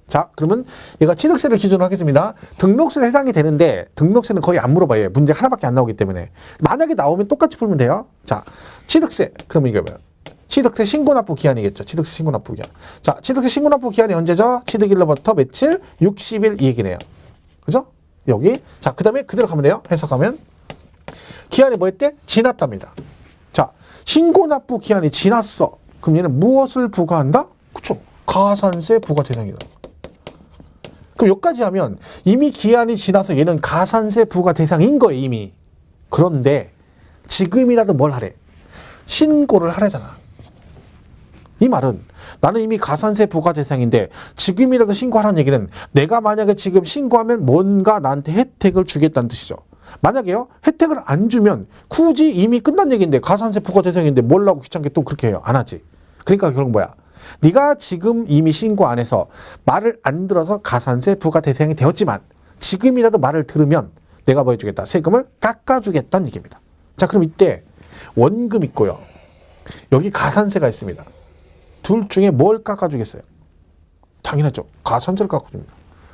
자, 그러면 얘가 취득세를 기준으로 하겠습니다. 등록세에 해당이 되는데 등록세는 거의 안 물어봐요. 문제가 하나밖에 안 나오기 때문에. 만약에 나오면 똑같이 풀면 돼요. 자, 취득세. 그러면 이게 뭐예요? 취득세 신고납부 기한이겠죠. 취득세 신고납부 기한. 자, 취득세 신고납부 기한이 언제죠? 취득일로부터 며칠? 60일 이 얘기네요. 그죠? 여기. 자, 그 다음에 그대로 가면 돼요. 해석하면. 기한이 뭐 했대? 지났답니다. 자, 신고납부 기한이 지났어. 그럼 얘는 무엇을 부과한다? 그쵸? 가산세 부과 대상이다. 그럼 여기까지 하면 이미 기한이 지나서 얘는 가산세 부과 대상인 거예요, 이미. 그런데 지금이라도 뭘 하래? 신고를 하래잖아. 이 말은 나는 이미 가산세 부과 대상인데 지금이라도 신고하라는 얘기는 내가 만약에 지금 신고하면 뭔가 나한테 혜택을 주겠다는 뜻이죠. 만약에요, 혜택을 안 주면 굳이 이미 끝난 얘기인데 가산세 부과 대상인데 뭘 하고 귀찮게 또 그렇게 해요. 안 하지. 그러니까 결국 뭐야? 네가 지금 이미 신고 안 해서 말을 안 들어서 가산세 부과 대상이 되었지만 지금이라도 말을 들으면 내가 뭐 해주겠다? 세금을 깎아주겠다는 얘기입니다. 자, 그럼 이때 원금 있고요. 여기 가산세가 있습니다. 둘 중에 뭘 깎아주겠어요? 당연하죠. 가산세를 깎아줍니다.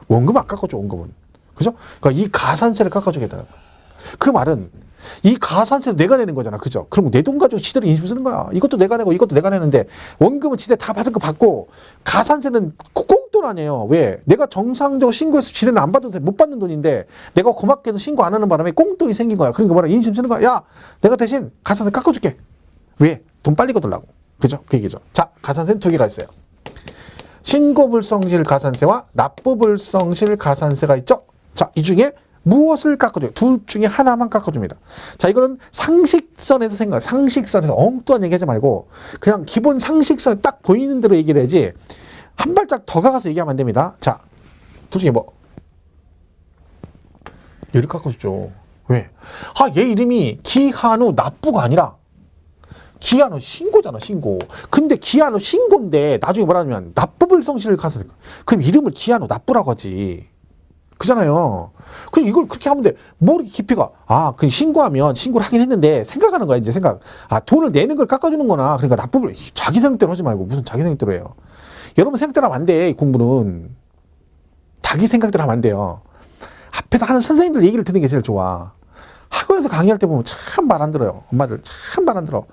원금 안 깎아줘, 원금은. 그죠? 그러니까 이 가산세를 깎아주겠다는 거야. 그 말은 이 가산세도 내가 내는 거잖아. 그죠? 그럼 내 돈 가지고 지들이 인심 쓰는 거야. 이것도 내가 내고 이것도 내가 내는데 원금은 지들 다 받은 거 받고 가산세는 꽁돈 아니에요. 왜? 내가 정상적으로 신고해서 지네는 안 받아도 돼. 못 받는 돈인데 내가 고맙게도 신고 안 하는 바람에 꽁돈이 생긴 거야. 그러니까 뭐라 인심 쓰는 거야. 야, 내가 대신 가산세 깎아줄게. 왜? 돈 빨리 거둘라고. 그죠? 그 얘기죠. 자, 가산세는 두 개가 있어요. 신고불성실 가산세와 납부불성실 가산세가 있죠. 자, 이 중에 무엇을 깎아줘요? 둘 중에 하나만 깎아줍니다. 자, 이거는 상식선에서 생각, 상식선에서 엉뚱한 얘기하지 말고 그냥 기본 상식선에 딱 보이는 대로 얘기를 해야지 한 발짝 더 가서 얘기하면 안 됩니다. 자, 둘 중에 뭐? 얘를 깎아주죠. 왜? 아, 얘 이름이 기한후 납부가 아니라 기한후 신고잖아, 신고. 근데 기한후 신고인데 나중에 뭐라냐면 납부불성실 가산세. 그럼 이름을 기한후 납부라고 하지. 그잖아요. 그럼 이걸 그렇게 하면 돼. 뭐 이렇게 깊이가. 아, 그 신고하면 신고를 하긴 했는데 생각하는 거야, 이제 생각. 아, 돈을 내는 걸 깎아주는 거나. 그러니까 납부를 자기 생각대로 하지 말고 무슨 자기 생각대로 해요. 여러분 생각대로 하면 안 돼, 이 공부는. 자기 생각대로 하면 안 돼요. 앞에서 하는 선생님들 얘기를 듣는 게 제일 좋아. 학원에서 강의할 때 보면 참 말 안 들어요. 엄마들 참 말 안 들어.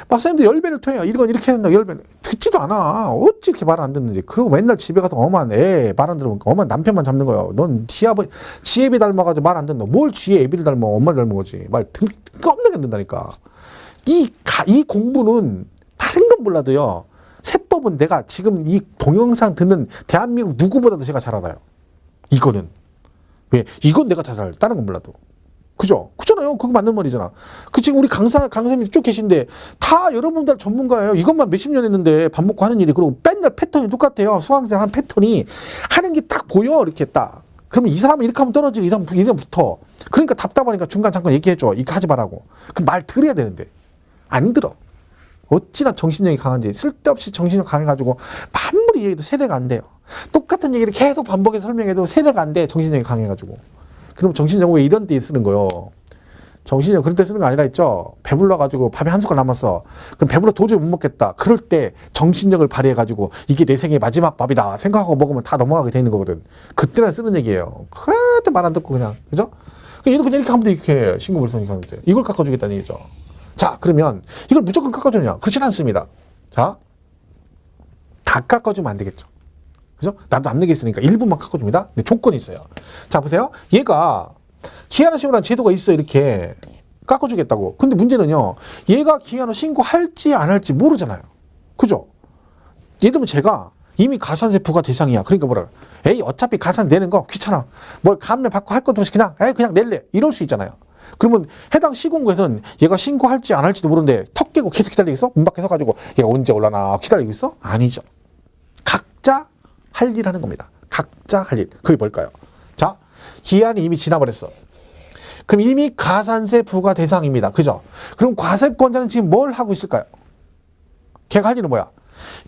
박사님들 열배를 토해요. 이건 이렇게 해야 된다. 열배를. 듣지도 않아. 어찌 이렇게 말 안 듣는지. 그리고 맨날 집에 가서 엄한 애 말 안 들으면 엄한 남편만 잡는 거예요. 넌 지애비 닮아가지고 말 안 듣는 뭘 지애 애비를 닮아 엄마를 닮은 거지. 말 껌나게 안 듣는다니까. 이 공부는 다른 건 몰라도요. 세법은 내가 지금 이 동영상 듣는 대한민국 누구보다도 제가 잘 알아요. 이거는. 왜? 이건 내가 다 잘 알아요. 다른 건 몰라도. 그죠? 그잖아요. 그거 맞는 말이잖아. 그 지금 우리 강사님이 쭉 계신데 다 여러분들 전문가예요. 이것만 몇십 년 했는데 밥 먹고 하는 일이. 그리고 맨날 패턴이 똑같아요. 수강생 하는 패턴이 하는 게 딱 보여. 이렇게 딱. 그러면 이 사람은 이렇게 하면 떨어지고 이 사람은 이렇게 붙어. 그러니까 답답하니까 중간 잠깐 얘기해줘. 이거 하지 말라고. 그럼 말 들어야 되는데. 안 들어. 어찌나 정신력이 강한지. 쓸데없이 정신력 강해가지고 아무리 얘기해도 세뇌가 안 돼요. 똑같은 얘기를 계속 반복해서 설명해도 세뇌가 안 돼. 정신력이 강해가지고. 그럼 정신력 왜 이런 데 쓰는 거요? 정신력 그런 데 쓰는 거 아니라 했죠. 배불러가지고 밥이 한 숟갈 남았어. 그럼 배불러 도저히 못 먹겠다. 그럴 때 정신력을 발휘해가지고 이게 내 생의 마지막 밥이다 생각하고 먹으면 다 넘어가게 되는 거거든. 그때나 쓰는 얘기예요. 그때 말 안 듣고 그냥. 그죠? 얘도 그냥 이렇게 하면 돼. 이렇게 신고불성이 가는데. 이걸 깎아주겠다는 얘기죠. 자, 그러면 이걸 무조건 깎아주느냐? 그렇진 않습니다. 자, 다 깎아주면 안 되겠죠. 그죠? 남는 게 있으니까 일부만 깎아줍니다. 근데 조건이 있어요. 자, 보세요. 얘가 기한후 신고라는 제도가 있어. 이렇게 깎아주겠다고. 근데 문제는요. 얘가 기한후 신고할지 안 할지 모르잖아요. 그죠? 예를 들면 제가 이미 가산세 부과 대상이야. 그러니까 뭐라 에이 어차피 가산 내는 거 귀찮아. 뭘 감면 받고 할 것도 없이 그냥 낼래. 이럴 수 있잖아요. 그러면 해당 시공구에서는 얘가 신고할지 안 할지도 모르는데 턱 깨고 계속 기다리고 있어? 문 밖에 서가지고 얘가 언제 올라나 기다리고 있어? 아니죠. 각자 할 일 하는 겁니다. 각자 할 일. 그게 뭘까요? 자, 기한이 이미 지나버렸어. 그럼 이미 가산세 부과 대상입니다. 그죠? 그럼 과세권자는 지금 뭘 하고 있을까요? 걔가 할 일은 뭐야?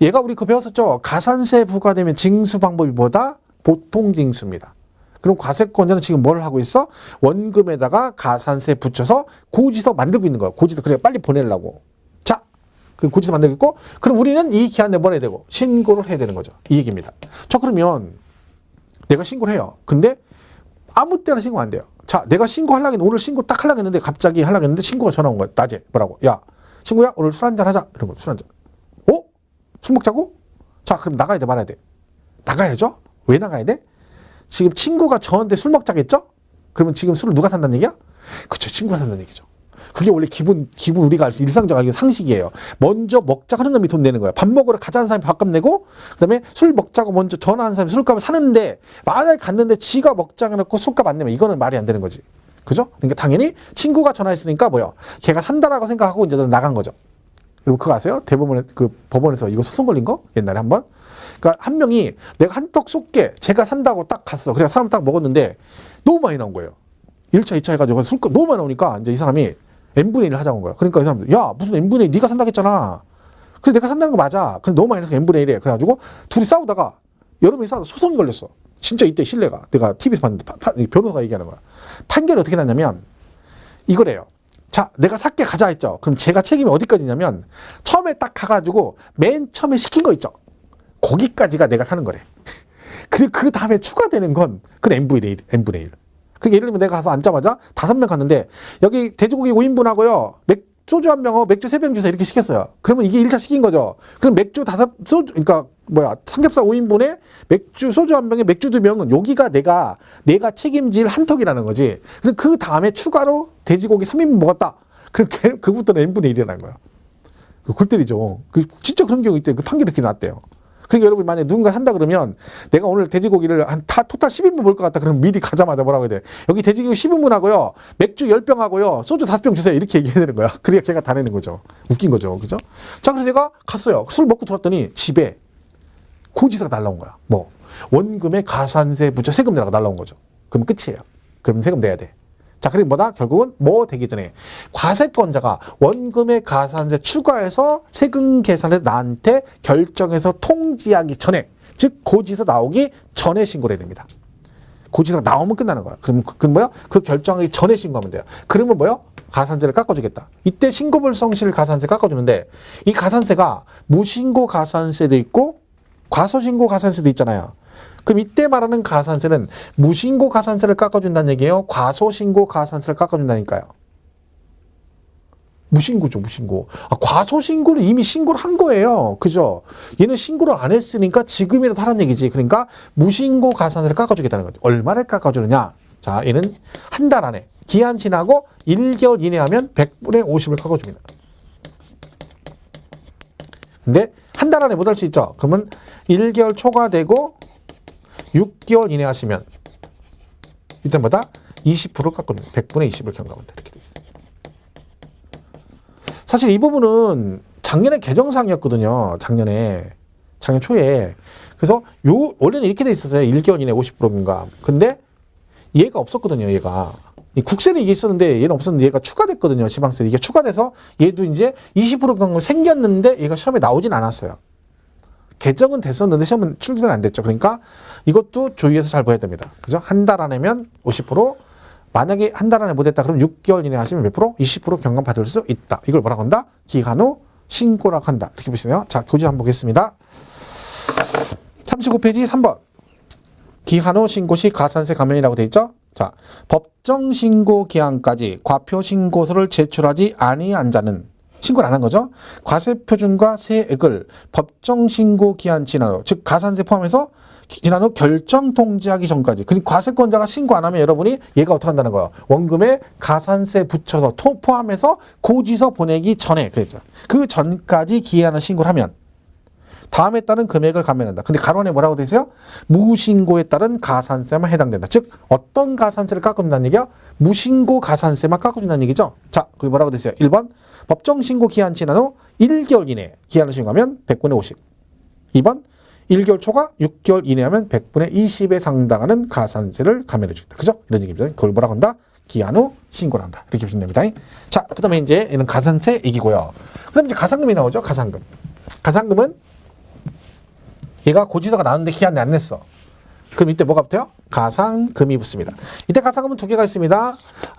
얘가 우리 그거 배웠었죠? 가산세 부과되면 징수 방법이 뭐다? 보통징수입니다. 그럼 과세권자는 지금 뭘 하고 있어? 원금에다가 가산세 붙여서 고지서 만들고 있는 거야. 고지서 그래 빨리 보내려고. 자, 그 고지서 만들고 있고, 그럼 우리는 이 기한 내에 뭘 해야 되고? 신고를 해야 되는 거죠. 이 얘기입니다. 자, 그러면 내가 신고를 해요. 근데 아무 때나 신고 안 돼요. 자, 내가 신고하려고 했는데, 오늘 신고 딱 하려고 했는데 갑자기 하려고 했는데 신고가 전화 온 거야. 낮에. 뭐라고? 야, 친구야, 오늘 술 한잔 하자. 이런 거, 술 한잔. 어? 술 먹자고? 자, 그럼 나가야 돼, 말아야 돼? 나가야죠? 왜 나가야 돼? 지금 친구가 저한테 술 먹자겠죠? 그러면 지금 술을 누가 산다는 얘기야? 그쵸, 친구가 산다는 얘기죠. 그게 원래 기본 우리가 알 수 일상적인 상식이에요. 먼저 먹자고 하는 놈이 돈 내는 거야. 밥 먹으러 가자는 사람이 밥값 내고, 그 다음에 술 먹자고 먼저 전화하는 사람이 술값을 사는데, 만약에 갔는데 지가 먹자고 해놓고 술값 안 내면 이거는 말이 안 되는 거지. 그죠? 그러니까 당연히 친구가 전화했으니까 뭐야? 걔가 산다라고 생각하고 이제 나간 거죠. 그리고 그거 아세요? 법원에서 이거 소송 걸린 거? 옛날에 한번? 그러니까 한 명이 내가 한턱 쏠게, 제가 산다고 딱 갔어. 그래서 사람 딱 먹었는데 너무 많이 나온 거예요. 1차, 2차 해가지고 술값 너무 많이 나오니까 이제 이 사람이 n분의 1을 하자고 한 거야. 그러니까 이 사람들, 야, 무슨 n분의 1, 네가 산다고 했잖아. 그래, 내가 산다는 거 맞아. 근데 너무 많이 나서 n분의 1에. 그래가지고 둘이 싸우다가 여러 명이 싸우다 소송이 걸렸어. 진짜 이때 신뢰가. 내가 TV에서 봤는데 변호사가 얘기하는 거야. 판결이 어떻게 났냐면 이거래요. 자, 내가 살게 가자 했죠. 그럼 제가 책임이 어디까지냐면 처음에 딱 가가지고 맨 처음에 시킨 거 있죠. 거기까지가 내가 사는 거래. 그리고 그 다음에 추가되는 건 그건 n분의 1. 그러니까 예를 들면 내가 가서 앉자마자 5명 갔는데 여기 돼지고기 5인분하고요. 소주 한 병하고 맥주 3병 주세요. 이렇게 시켰어요. 그러면 이게 1차 시킨 거죠. 그럼 맥주 그러니까 삼겹살 5인분에 맥주 소주 한 병에 맥주 2병은 여기가 내가 책임질 한턱이라는 거지. 그 다음에 추가로 돼지고기 3인분 먹었다. 그럼 그부터는 n분의 1이라는 거야. 골 때리죠. 진짜 그런 경우 있대요. 그 판결이 이렇게 났대요. 그러니까 여러분 만약에 누군가 한다 그러면 내가 오늘 돼지고기를 토탈 10인분 볼 것 같다 그러면 미리 가자마자 뭐라고 해야 돼. 여기 돼지고기 10인분 하고요. 맥주 10병 하고요. 소주 5병 주세요. 이렇게 얘기해야 되는 거야. 그래야 걔가 다 내는 거죠. 웃긴 거죠. 그죠? 자, 그래서 내가 갔어요. 술 먹고 들어왔더니 집에 고지서가 날라온 거야. 뭐 원금에 가산세 부처 세금 내라고 날라온 거죠. 그럼 끝이에요. 그럼 세금 내야 돼. 자, 그리고 뭐다? 결국은 뭐 되기 전에 과세권자가 원금의 가산세 추가해서 세금 계산해서 나한테 결정해서 통지하기 전에, 즉 고지서 나오기 전에 신고를 해야 됩니다. 고지서가 나오면 끝나는 거야. 그럼 그 뭐야? 그 결정하기 전에 신고하면 돼요. 그러면 뭐요? 가산세를 깎아주겠다. 이때 신고불성실 가산세 깎아주는데 이 가산세가 무신고 가산세도 있고 과소신고 가산세도 있잖아요. 그럼 이때 말하는 가산세는 무신고 가산세를 깎아준다는 얘기예요? 과소신고 가산세를 깎아준다니까요. 무신고죠, 무신고. 과소신고는 이미 신고를 한 거예요. 그죠? 얘는 신고를 안 했으니까 지금이라도 하라는 얘기지. 그러니까 무신고 가산세를 깎아주겠다는 거죠. 얼마를 깎아주느냐? 자, 얘는 한 달 안에 기한 지나고 1개월 이내 하면 100분의 50을 깎아줍니다. 근데 한 달 안에 못 할 수 있죠. 그러면 1개월 초과되고 6개월 이내 하시면 이때마다 20% 깎아줍니다. 100분의 20을 경감한다. 이렇게 돼 있어요. 사실 이 부분은 작년에 개정사항이었거든요. 작년 초에. 그래서 원래는 이렇게 돼 있었어요. 1개월 이내 50% 경감. 근데 얘가 없었거든요. 얘가. 국세는 이게 있었는데 얘는 없었는데 얘가 추가됐거든요. 지방세. 이게 추가돼서 얘도 이제 20% 경감 생겼는데 얘가 시험에 나오진 않았어요. 개정은 됐었는데 시험은 출제는 안 됐죠. 그러니까 이것도 조의해서 잘 보여야 됩니다. 그죠? 한 달 안에면 50%, 만약에 한 달 안에 못했다 그러면 6개월 이내 하시면 몇 프로? 20% 경감 받을 수 있다. 이걸 뭐라고 한다? 기한 후 신고라고 한다. 이렇게 보시네요. 자, 교재 한번 보겠습니다. 39페이지 3번. 기한 후 신고 시 가산세 감면이라고 돼 있죠? 자, 법정 신고 기한까지 과표 신고서를 제출하지 아니한 자는 신고를 안 한 거죠. 과세표준과 세액을 법정 신고 기한 지난 후, 즉 가산세 포함해서 지난 후 결정 통지하기 전까지. 그러니까 과세권자가 신고 안 하면 여러분이 얘가 어떻게 한다는 거예요? 원금에 가산세 붙여서 포함해서 고지서 보내기 전에 그랬죠. 그 전까지 기한을 신고를 하면 다음에 따른 금액을 감면한다. 근데 가로안에 뭐라고 돼 있어요? 무신고에 따른 가산세만 해당된다. 즉 어떤 가산세를 깎아준다는 얘기야? 무신고 가산세만 깎아준다는 얘기죠. 자, 그리고 뭐라고 돼 있어요? 1번 법정 신고 기한 지난 후 1개월 이내 기한을 신고하면 100분의 50. 2번 1개월 초과 6개월 이내하면 100분의 20에 상당하는 가산세를 감면해 주겠다. 그죠? 이런 얘기입니다. 그걸 뭐라고 한다? 기한 후 신고를 한다. 이렇게 보시면 됩니다. 자, 그 다음에 이제 얘는 가산세 이기고요. 그 다음에 이제 가산금이 나오죠. 가산금. 가산금은 얘가 고지서가 나왔는데 기한에 안 냈어. 그럼 이때 뭐가 붙어요? 가산금이 붙습니다. 이때 가산금은 두 개가 있습니다.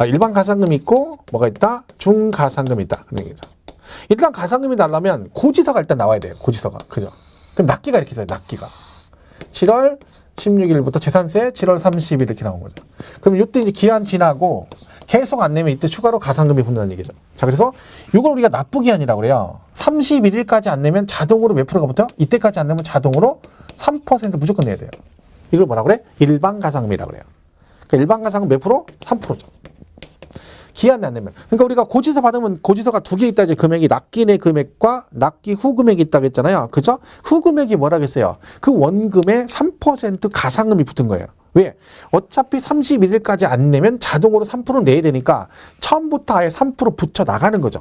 일반 가산금이 있고 뭐가 있다? 중가산금이 있다. 그런 얘기죠. 일단 가산금이 나려면 고지서가 일단 나와야 돼요. 고지서가. 그죠? 그럼 납기가 이렇게 있어요. 납기가. 7월 16일부터 재산세 7월 30일 이렇게 나온 거죠. 그럼 이때 이제 기한 지나고 계속 안 내면 이때 추가로 가산금이 붙는다는 얘기죠. 자, 그래서 이걸 우리가 납부기한이라고 그래요. 31일까지 안 내면 자동으로 몇 프로가 붙어요? 이때까지 안 내면 자동으로 3% 무조건 내야 돼요. 이걸 뭐라고 그래? 일반 가산금이라고 그래요. 그러니까 일반 가산금 몇 프로? 3%죠. 기한에 안 내면. 그러니까 우리가 고지서 받으면 고지서가 두 개 있다. 이제 금액이 납기 내 금액과 납기 후 금액이 있다고 했잖아요. 그죠? 후 금액이 뭐라고 했어요? 그 원금의 3% 가산금이 붙은 거예요. 왜? 어차피 31일까지 안 내면 자동으로 3% 내야 되니까 처음부터 아예 3% 붙여 나가는 거죠.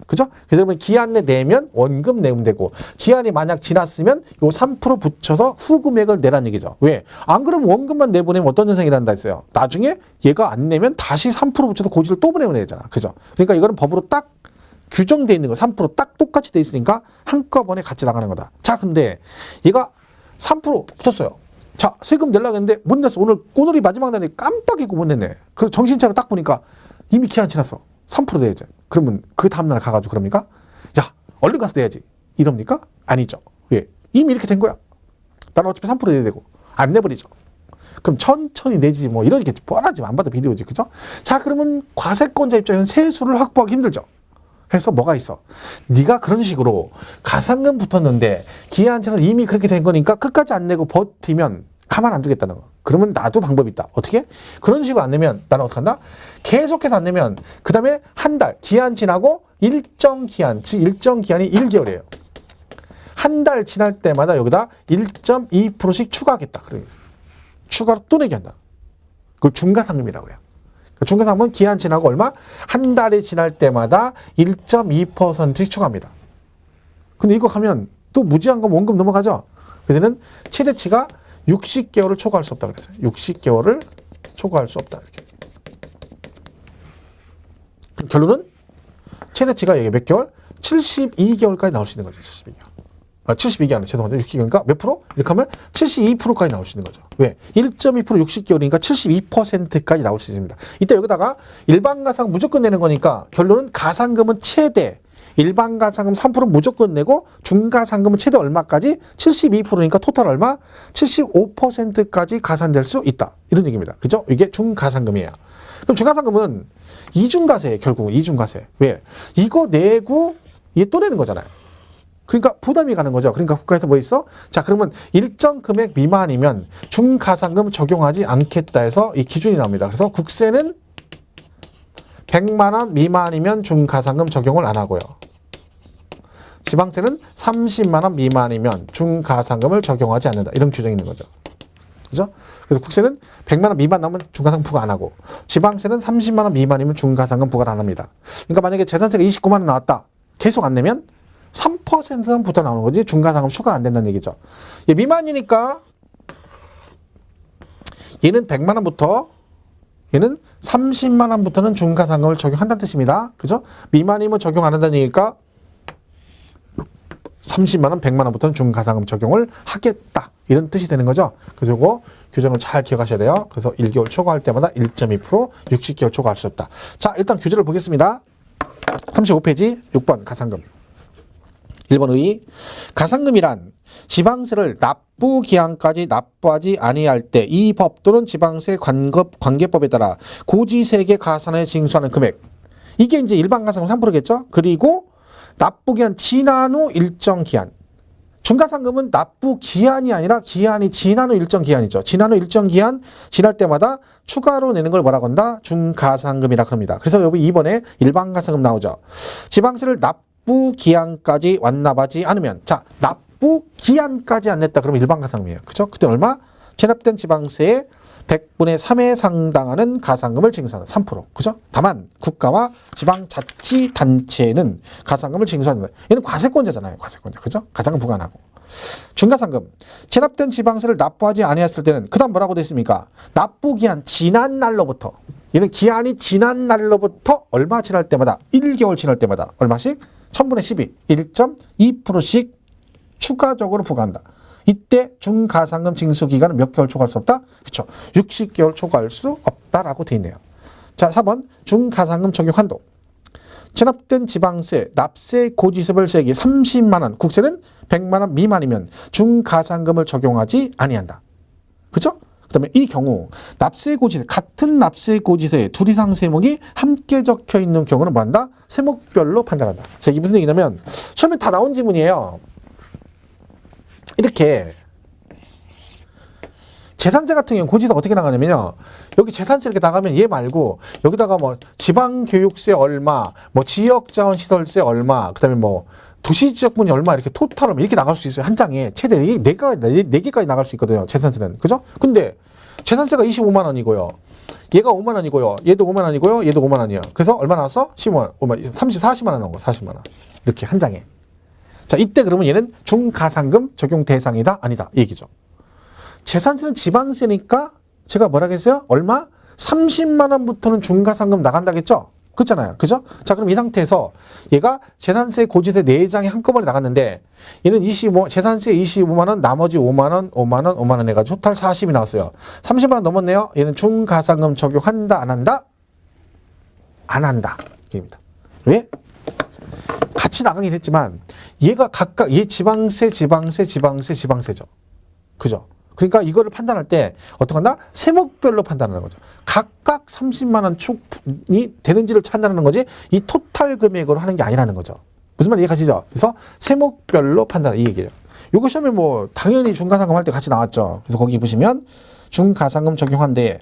그죠? 그래서 여러분 기한 내 내면 원금 내면 되고 기한이 만약 지났으면 요 3% 붙여서 후 금액을 내라는 얘기죠. 왜? 안 그러면 원금만 내보내면 어떤 현상이 일어난다 했어요. 나중에 얘가 안 내면 다시 3% 붙여서 고지를 또 보내면 되잖아. 그죠? 그러니까 이거는 법으로 딱 규정돼 있는 거 3% 똑같이 돼 있으니까 한꺼번에 같이 나가는 거다. 자, 근데 얘가 3% 붙었어요. 자, 세금 내려고 했는데 못 냈어. 오늘이 마지막 날에 깜빡 잊고 못 냈네. 그래서 정신 차려 딱 보니까 이미 기한 지났어. 3% 내야지. 그러면 그 다음날 가가지고 그럽니까? 야, 얼른 가서 내야지. 이럽니까? 아니죠. 왜? 이미 이렇게 된 거야. 나는 어차피 3% 내야 되고 안 내버리죠. 그럼 천천히 내지 뭐 이러겠지. 뻔하지. 안 받아 비디오지. 그죠? 자, 그러면 과세권자 입장에서는 세수를 확보하기 힘들죠. 해서 뭐가 있어? 네가 그런 식으로 가산금 붙었는데 기한 지나서 이미 그렇게 된 거니까 끝까지 안 내고 버티면 가만 안 두겠다는 거. 그러면 나도 방법이 있다. 어떻게? 그런 식으로 안 내면 나는 어떻게 한다? 계속해서 안 내면 그 다음에 한 달 기한 지나고 일정 기한, 즉 일정 기한이 1개월이에요. 한 달 지날 때마다 여기다 1.2%씩 추가하겠다. 그래요. 추가로 또 내게 한다. 그걸 중과상금이라고 해요. 중과상금은 기한 지나고 얼마? 한 달이 지날 때마다 1.2%씩 추가합니다. 근데 이거 하면 또 무지한금 원금 넘어가죠? 그래서는 최대치가 60개월을 초과할 수 없다 그랬어요. 60개월을 초과할 수 없다. 이렇게. 결론은 최대치가 이게 몇 개월? 72개월까지 나올 수 있는 거죠. 72개월. 72개 아니라 죄송합니다. 60개월이니까 몇 프로? 이렇게 하면 72%까지 나올 수 있는 거죠. 왜? 1.2% 60개월이니까 72%까지 나올 수 있습니다. 이때 여기다가 일반 가상 무조건 내는 거니까 결론은 가상금은 최대, 일반 가상금 3%는 무조건 내고 중가상금은 최대 얼마까지? 72%니까 토탈 얼마? 75%까지 가산될 수 있다. 이런 얘기입니다. 그죠? 이게 중가상금이에요. 그럼 중가상금은 이중과세예요. 결국은 이중과세. 왜? 이거 내고 얘 또 내는 거잖아요. 그러니까 부담이 가는 거죠. 그러니까 국가에서 뭐 있어? 자, 그러면 일정 금액 미만이면 중가상금 적용하지 않겠다 해서 이 기준이 나옵니다. 그래서 국세는 100만 원 미만이면 중가상금 적용을 안 하고요. 지방세는 30만 원 미만이면 중가상금을 적용하지 않는다. 이런 규정이 있는 거죠. 그죠? 그래서 국세는 100만 원 미만 나오면 중가상금 부과 안 하고, 지방세는 30만 원 미만이면 중가상금 부과를 안 합니다. 그러니까 만약에 재산세가 29만 원 나왔다. 계속 안 내면 3%는 붙어 나오는 거지 중가상금 추가 안 된다는 얘기죠. 얘 미만이니까 얘는 100만 원부터 얘는 30만 원부터는 중가상금을 적용한다는 뜻입니다. 그죠? 미만이면 적용 안 한다는 얘기니까 30만 원, 100만 원부터는 중가상금 적용을 하겠다. 이런 뜻이 되는 거죠. 그래서 이거 규정을 잘 기억하셔야 돼요. 그래서 1개월 초과할 때마다 1.2%, 60개월 초과할 수 없다. 자, 일단 규제를 보겠습니다. 35페이지 6번 가상금. 1번 의 가상금이란 지방세를 납부 기한까지 납부하지 아니할 때 이 법 또는 지방세 관계법에 따라 고지세계 가산에 징수하는 금액. 이게 이제 일반 가상금 3%겠죠? 그리고 납부 기한 지난 후 일정 기한. 중가상금은 납부 기한이 아니라 기한이 지난 후 일정 기한이죠. 지난 후 일정 기한 지날 때마다 추가로 내는 걸 뭐라고 한다? 중가상금이라 합니다. 그래서 여기 2번에 일반 가상금 나오죠. 지방세를 납부 기한까지 완납하지 않으면, 자, 납부 기한까지 안 냈다 그러면 일반 가상금이에요. 그죠? 그때 얼마? 체납된 지방세의 100분의 3에 상당하는 가상금을 징수하는 3%. 그죠? 다만 국가와 지방자치단체는 가상금을 징수하는 거예요. 얘는 과세권자잖아요. 과세권자. 그죠? 가상금 부과 안 하고. 중가상금. 체납된 지방세를 납부하지 아니했을 때는 그다음 뭐라고 돼 있습니까? 납부 기한 지난 날로부터. 얘는 기한이 지난 날로부터 얼마 지날 때마다 1개월 지날 때마다 얼마씩? 1000분의 12. 1.2%씩 추가적으로 부과한다. 이때 중가상금 징수 기간은 몇 개월 초과할 수 없다? 그렇죠. 60개월 초과할 수 없다라고 돼 있네요. 자, 4번 중가상금 적용 한도. 체납된 지방세, 납세 고지서별 세액이 30만 원, 국세는 100만 원 미만이면 중가상금을 적용하지 아니한다. 그렇죠? 그다음에 이 경우 납세 고지세, 같은 납세 고지서에 둘 이상 세목이 함께 적혀 있는 경우는 뭐한다? 세목별로 판단한다. 자, 이게 무슨 얘기냐면 처음에 다 나온 지문이에요. 이렇게 재산세 같은 경우는 고지서가 어떻게 나가냐면요. 여기 재산세 이렇게 나가면 얘 말고 여기다가 뭐 지방교육세 얼마, 뭐 지역자원시설세 얼마, 그다음에 뭐 도시지역분이 얼마 이렇게 토탈 얼마 이렇게 나갈 수 있어요. 한 장에 최대 4개까지 나갈 수 있거든요. 재산세는. 그죠? 근데 재산세가 25만 원이고요. 얘가 5만 원이고요. 얘도 5만 원이고요. 얘도 5만 원이에요. 그래서 얼마 나왔어? 15만 원, 40만 원 나온 거. 40만 원. 이렇게 한 장에. 자, 이때 그러면 얘는 중가상금 적용 대상이다? 아니다? 이 얘기죠. 재산세는 지방세니까 제가 뭐라 했어요? 얼마? 30만 원부터는 중가상금 나간다겠죠? 그렇잖아요. 그죠? 자, 그럼 이 상태에서 얘가 재산세 고지세 4장이 한꺼번에 나갔는데 얘는 재산세 25만 원, 나머지 5만 원, 5만 원, 5만 원 해가지고 토탈 40이 나왔어요. 30만 원 넘었네요. 얘는 중가상금 적용한다? 안 한다? 안 한다. 입니다. 왜? 같이 나가긴 했지만 얘가 각각 얘 지방세죠. 그죠? 그러니까 이거를 판단할 때 어떻게 한다? 세목별로 판단하는 거죠. 각각 30만 원 촉이 되는지를 판단하는 거지 이 토탈 금액으로 하는 게 아니라는 거죠. 무슨 말 이해가시죠? 그래서 세목별로 판단하는 이 얘기예요. 요거 시험에 뭐 당연히 중가상금 할 때 같이 나왔죠. 그래서 거기 보시면 중가상금 적용한데,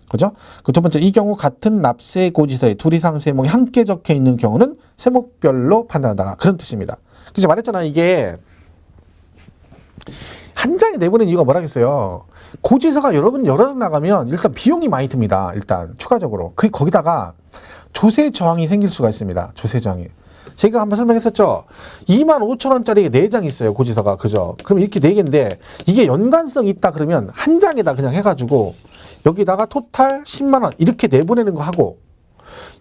그죠? 그 두 번째, 이 경우 같은 납세 고지서에 둘 이상 세목이 함께 적혀 있는 경우는 세목별로 판단한다. 그런 뜻입니다. 그래서 말했잖아. 이게 한 장에 내보낸 이유가 뭐라겠어요. 고지서가 여러 장 나가면 일단 비용이 많이 듭니다. 일단 추가적으로. 거기다가 조세 저항이 생길 수가 있습니다. 조세 저항이. 제가 한번 설명했었죠. 25,000원짜리 4장 있어요. 고지서가. 그죠? 그럼 이렇게 4개인데 이게 연관성이 있다 그러면 한 장에다 그냥 해가지고 여기다가 토탈 10만 원 이렇게 내보내는 거 하고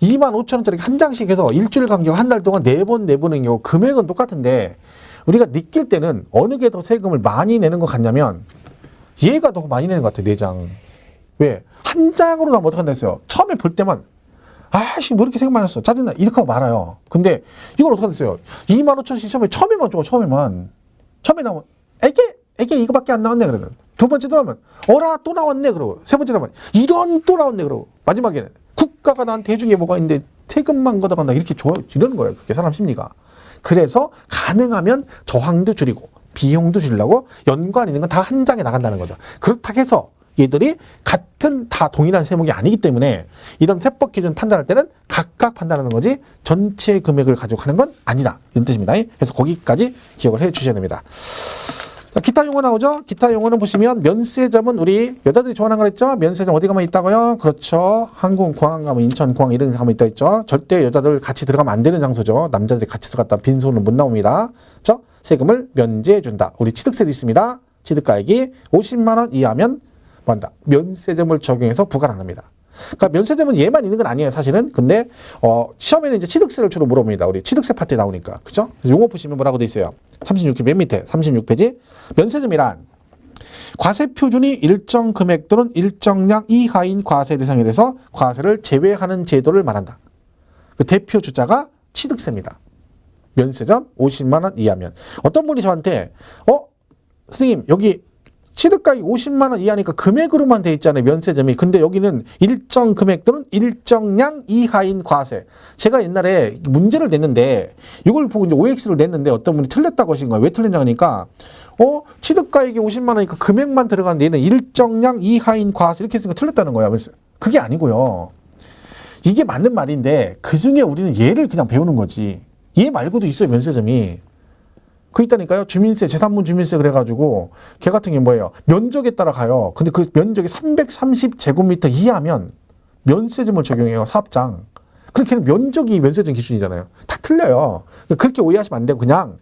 25,000원짜리 한 장씩 해서 일주일 간격 한 달 동안 4번 내보내는 경우 금액은 똑같은데 우리가 느낄 때는 어느 게 더 세금을 많이 내는 것 같냐면 얘가 더 많이 내는 것 같아요. 4장. 왜? 한 장으로 나면 어떡한다 했어요. 처음에 볼 때만 아씨 뭐 이렇게 세금 많이 냈어. 짜증나. 이렇게 하고 말아요. 근데 이건 어떡한다 했어요. 25,000원씩 처음에만 줘. 처음에 나오면 애게 이거밖에 안 나왔네. 그러면 두 번째 나오면 어라 또 나왔네. 그러고 세 번째 나오면 이런 또 나왔네. 그러고 마지막에는 국가가 나한테 해준 게 뭐가 있는데 세금만 걷어간다. 이렇게 이러는 거예요. 그게 사람 심리가. 그래서 가능하면 저항도 줄이고 비용도 줄이려고 연관 있는 건 다 한 장에 나간다는 거죠. 그렇다고 해서 얘들이 같은 다 동일한 세목이 아니기 때문에 이런 세법 기준 판단할 때는 각각 판단하는 거지 전체 금액을 가지고 하는 건 아니다. 이런 뜻입니다. 그래서 거기까지 기억을 해 주셔야 됩니다. 자, 기타 용어 나오죠? 기타 용어는 보시면 면세점은 우리 여자들이 좋아하는 거 있죠? 면세점 어디 가면 있다고요? 그렇죠. 항공, 공항 가면 인천, 공항 이런 데 가면 있다 있죠? 절대 여자들 같이 들어가면 안 되는 장소죠. 남자들이 같이 들어갔다 빈손으로 못 나옵니다. 그렇죠? 세금을 면제해 준다. 우리 취득세도 있습니다. 취득가액이 50만 원 이하면 뭐한다? 면세점을 적용해서 부과를 안 합니다. 그러니까 면세점은 얘만 있는 건 아니에요, 사실은. 근데 시험에는 이제 취득세를 주로 물어봅니다. 우리 취득세 파트에 나오니까. 그죠? 그래서 용어 보시면 뭐라고 돼 있어요? 36페이지 맨 밑에 36페이지. 면세점이란 과세 표준이 일정 금액 또는 일정량 이하인 과세 대상에 대해서 과세를 제외하는 제도를 말한다. 그 대표 주자가 취득세입니다. 면세점 50만 원 이하면. 어떤 분이 저한테 선생님 여기 취득가액이 50만 원 이하니까 금액으로만 돼 있잖아요. 면세점이. 근데 여기는 일정 금액 또는 일정량 이하인 과세. 제가 옛날에 문제를 냈는데 이걸 보고 이제 OX를 냈는데 어떤 분이 틀렸다고 하신 거예요. 왜 틀렸냐 하니까 취득가액이 50만 원이니까 금액만 들어가는데 얘는 일정량 이하인 과세 이렇게 했으니까 틀렸다는 거야. 그게 아니고요. 이게 맞는 말인데 그중에 우리는 얘를 그냥 배우는 거지. 얘 말고도 있어요. 면세점이. 그 있다니까요. 주민세, 재산분 주민세 그래가지고 걔 같은 게 뭐예요? 면적에 따라 가요. 근데 그 면적이 330제곱미터 이하면 면세점을 적용해요. 사업장. 그렇게는 면적이 면세점 기준이잖아요. 다 틀려요. 그렇게 오해하시면 안 되고 그냥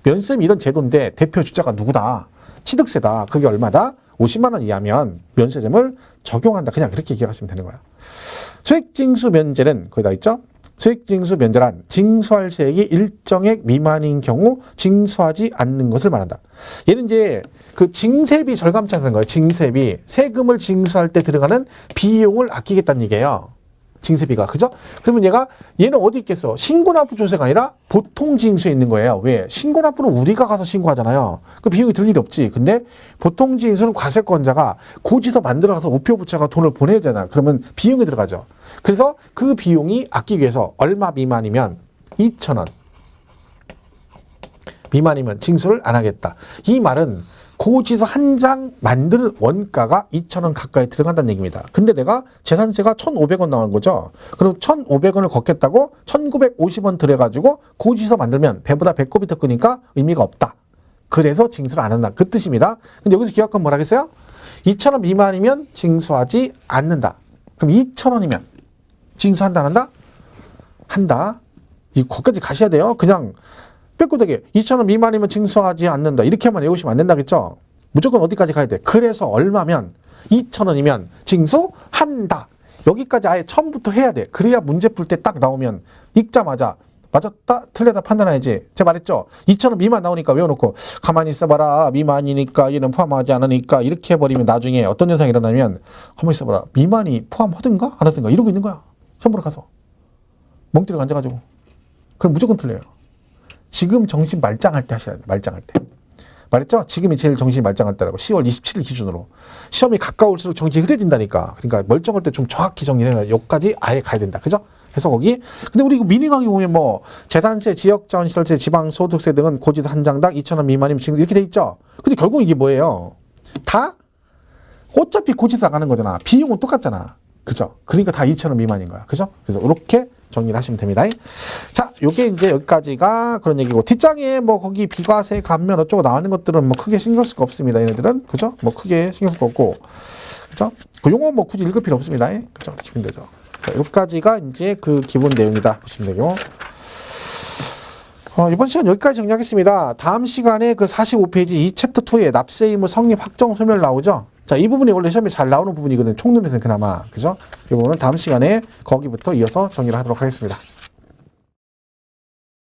면세점 이런 제도인데 대표 주자가 누구다. 취득세다. 그게 얼마다? 50만 원 이하면 면세점을 적용한다. 그냥 그렇게 기억하시면 되는 거야. 소액징수 면제는 거기다 있죠? 소액징수 면제란 징수할 세액이 일정액 미만인 경우 징수하지 않는 것을 말한다. 얘는 이제 그 징세비 절감차는 거예요. 징세비. 세금을 징수할 때 들어가는 비용을 아끼겠다는 얘기예요. 징세비가. 그죠? 그러면 얘는 어디 있겠어? 신고납부 조세가 아니라 보통 징수에 있는 거예요. 왜? 신고납부는 우리가 가서 신고하잖아요. 그 비용이 들 일이 없지. 근데 보통 징수는 과세권자가 고지서 만들어서 우표부처가 돈을 보내야 되잖아. 그러면 비용이 들어가죠. 그래서 그 비용이 아끼기 위해서 얼마 미만이면 2,000원 미만이면 징수를 안 하겠다. 이 말은 고지서 한 장 만드는 원가가 2,000원 가까이 들어간다는 얘기입니다. 근데 내가 재산세가 1,500원 나온 거죠. 그럼 1,500원을 걷겠다고 1,950원 들여가지고 고지서 만들면 배보다 배꼽이 더 크니까 의미가 없다. 그래서 징수를 안 한다. 그 뜻입니다. 근데 여기서 기억하면 뭐라겠어요? 2,000원 미만이면 징수하지 않는다. 그럼 2,000원이면 징수한다 안 한다? 한다. 거기까지 가셔야 돼요. 그냥 빼꾸되게 2,000원 미만이면 징수하지 않는다. 이렇게만 외우시면 안 된다겠죠? 무조건 어디까지 가야 돼? 그래서 얼마면 2,000원이면 징수한다. 여기까지 아예 처음부터 해야 돼. 그래야 문제 풀 때 딱 나오면 읽자마자 맞았다 틀렸다 판단해야지. 제가 말했죠? 2,000원 미만 나오니까 외워놓고 가만히 있어봐라. 미만이니까 얘는 포함하지 않으니까 이렇게 해버리면 나중에 어떤 현상이 일어나면 가만히 있어봐라. 미만이 포함하든가 안 하든가 이러고 있는 거야. 시험 보러 가서. 멍때리고 앉아가지고. 그럼 무조건 틀려요. 지금 정신 말짱할 때 하셔야 돼요. 말짱할 때. 말했죠? 지금이 제일 정신이 말짱할 때라고. 10월 27일 기준으로. 시험이 가까울수록 정신이 흐려진다니까. 그러니까 멀쩡할 때 좀 정확히 정리해놔야 여기까지 아예 가야 된다. 그죠? 그래서 거기. 근데 우리 미니 강의 보면 뭐 재산세, 지역자원시설세, 지방소득세 등은 고지서 한 장당 2,000원 미만이면 지금 이렇게 돼 있죠? 근데 결국 이게 뭐예요? 다 어차피 고지서 나가는 거잖아. 비용은 똑같잖아. 그죠? 그러니까 다 2,000원 미만인 거야. 그죠? 그래서 이렇게 정리를 하시면 됩니다. 자, 요게 이제 여기까지가 그런 얘기고, 뒷장에 뭐 거기 비과세, 감면 어쩌고 나오는 것들은 뭐 크게 신경 쓸 거 없습니다. 얘네들은. 그죠? 뭐 크게 신경 쓸 거 없고. 그죠? 그 용어 뭐 굳이 읽을 필요 없습니다. 그죠? 보시면 되죠. 자, 여기까지가 이제 그 기본 내용이다. 보시면 되고. 이번 시간 여기까지 정리하겠습니다. 다음 시간에 그 45페이지 이 챕터 2에 납세 의무 성립 확정 소멸 나오죠? 자, 이 부분이 원래 시험에 잘 나오는 부분이거든요. 총론에서는 그나마. 그죠? 이 부분은 다음 시간에 거기부터 이어서 정리를 하도록 하겠습니다.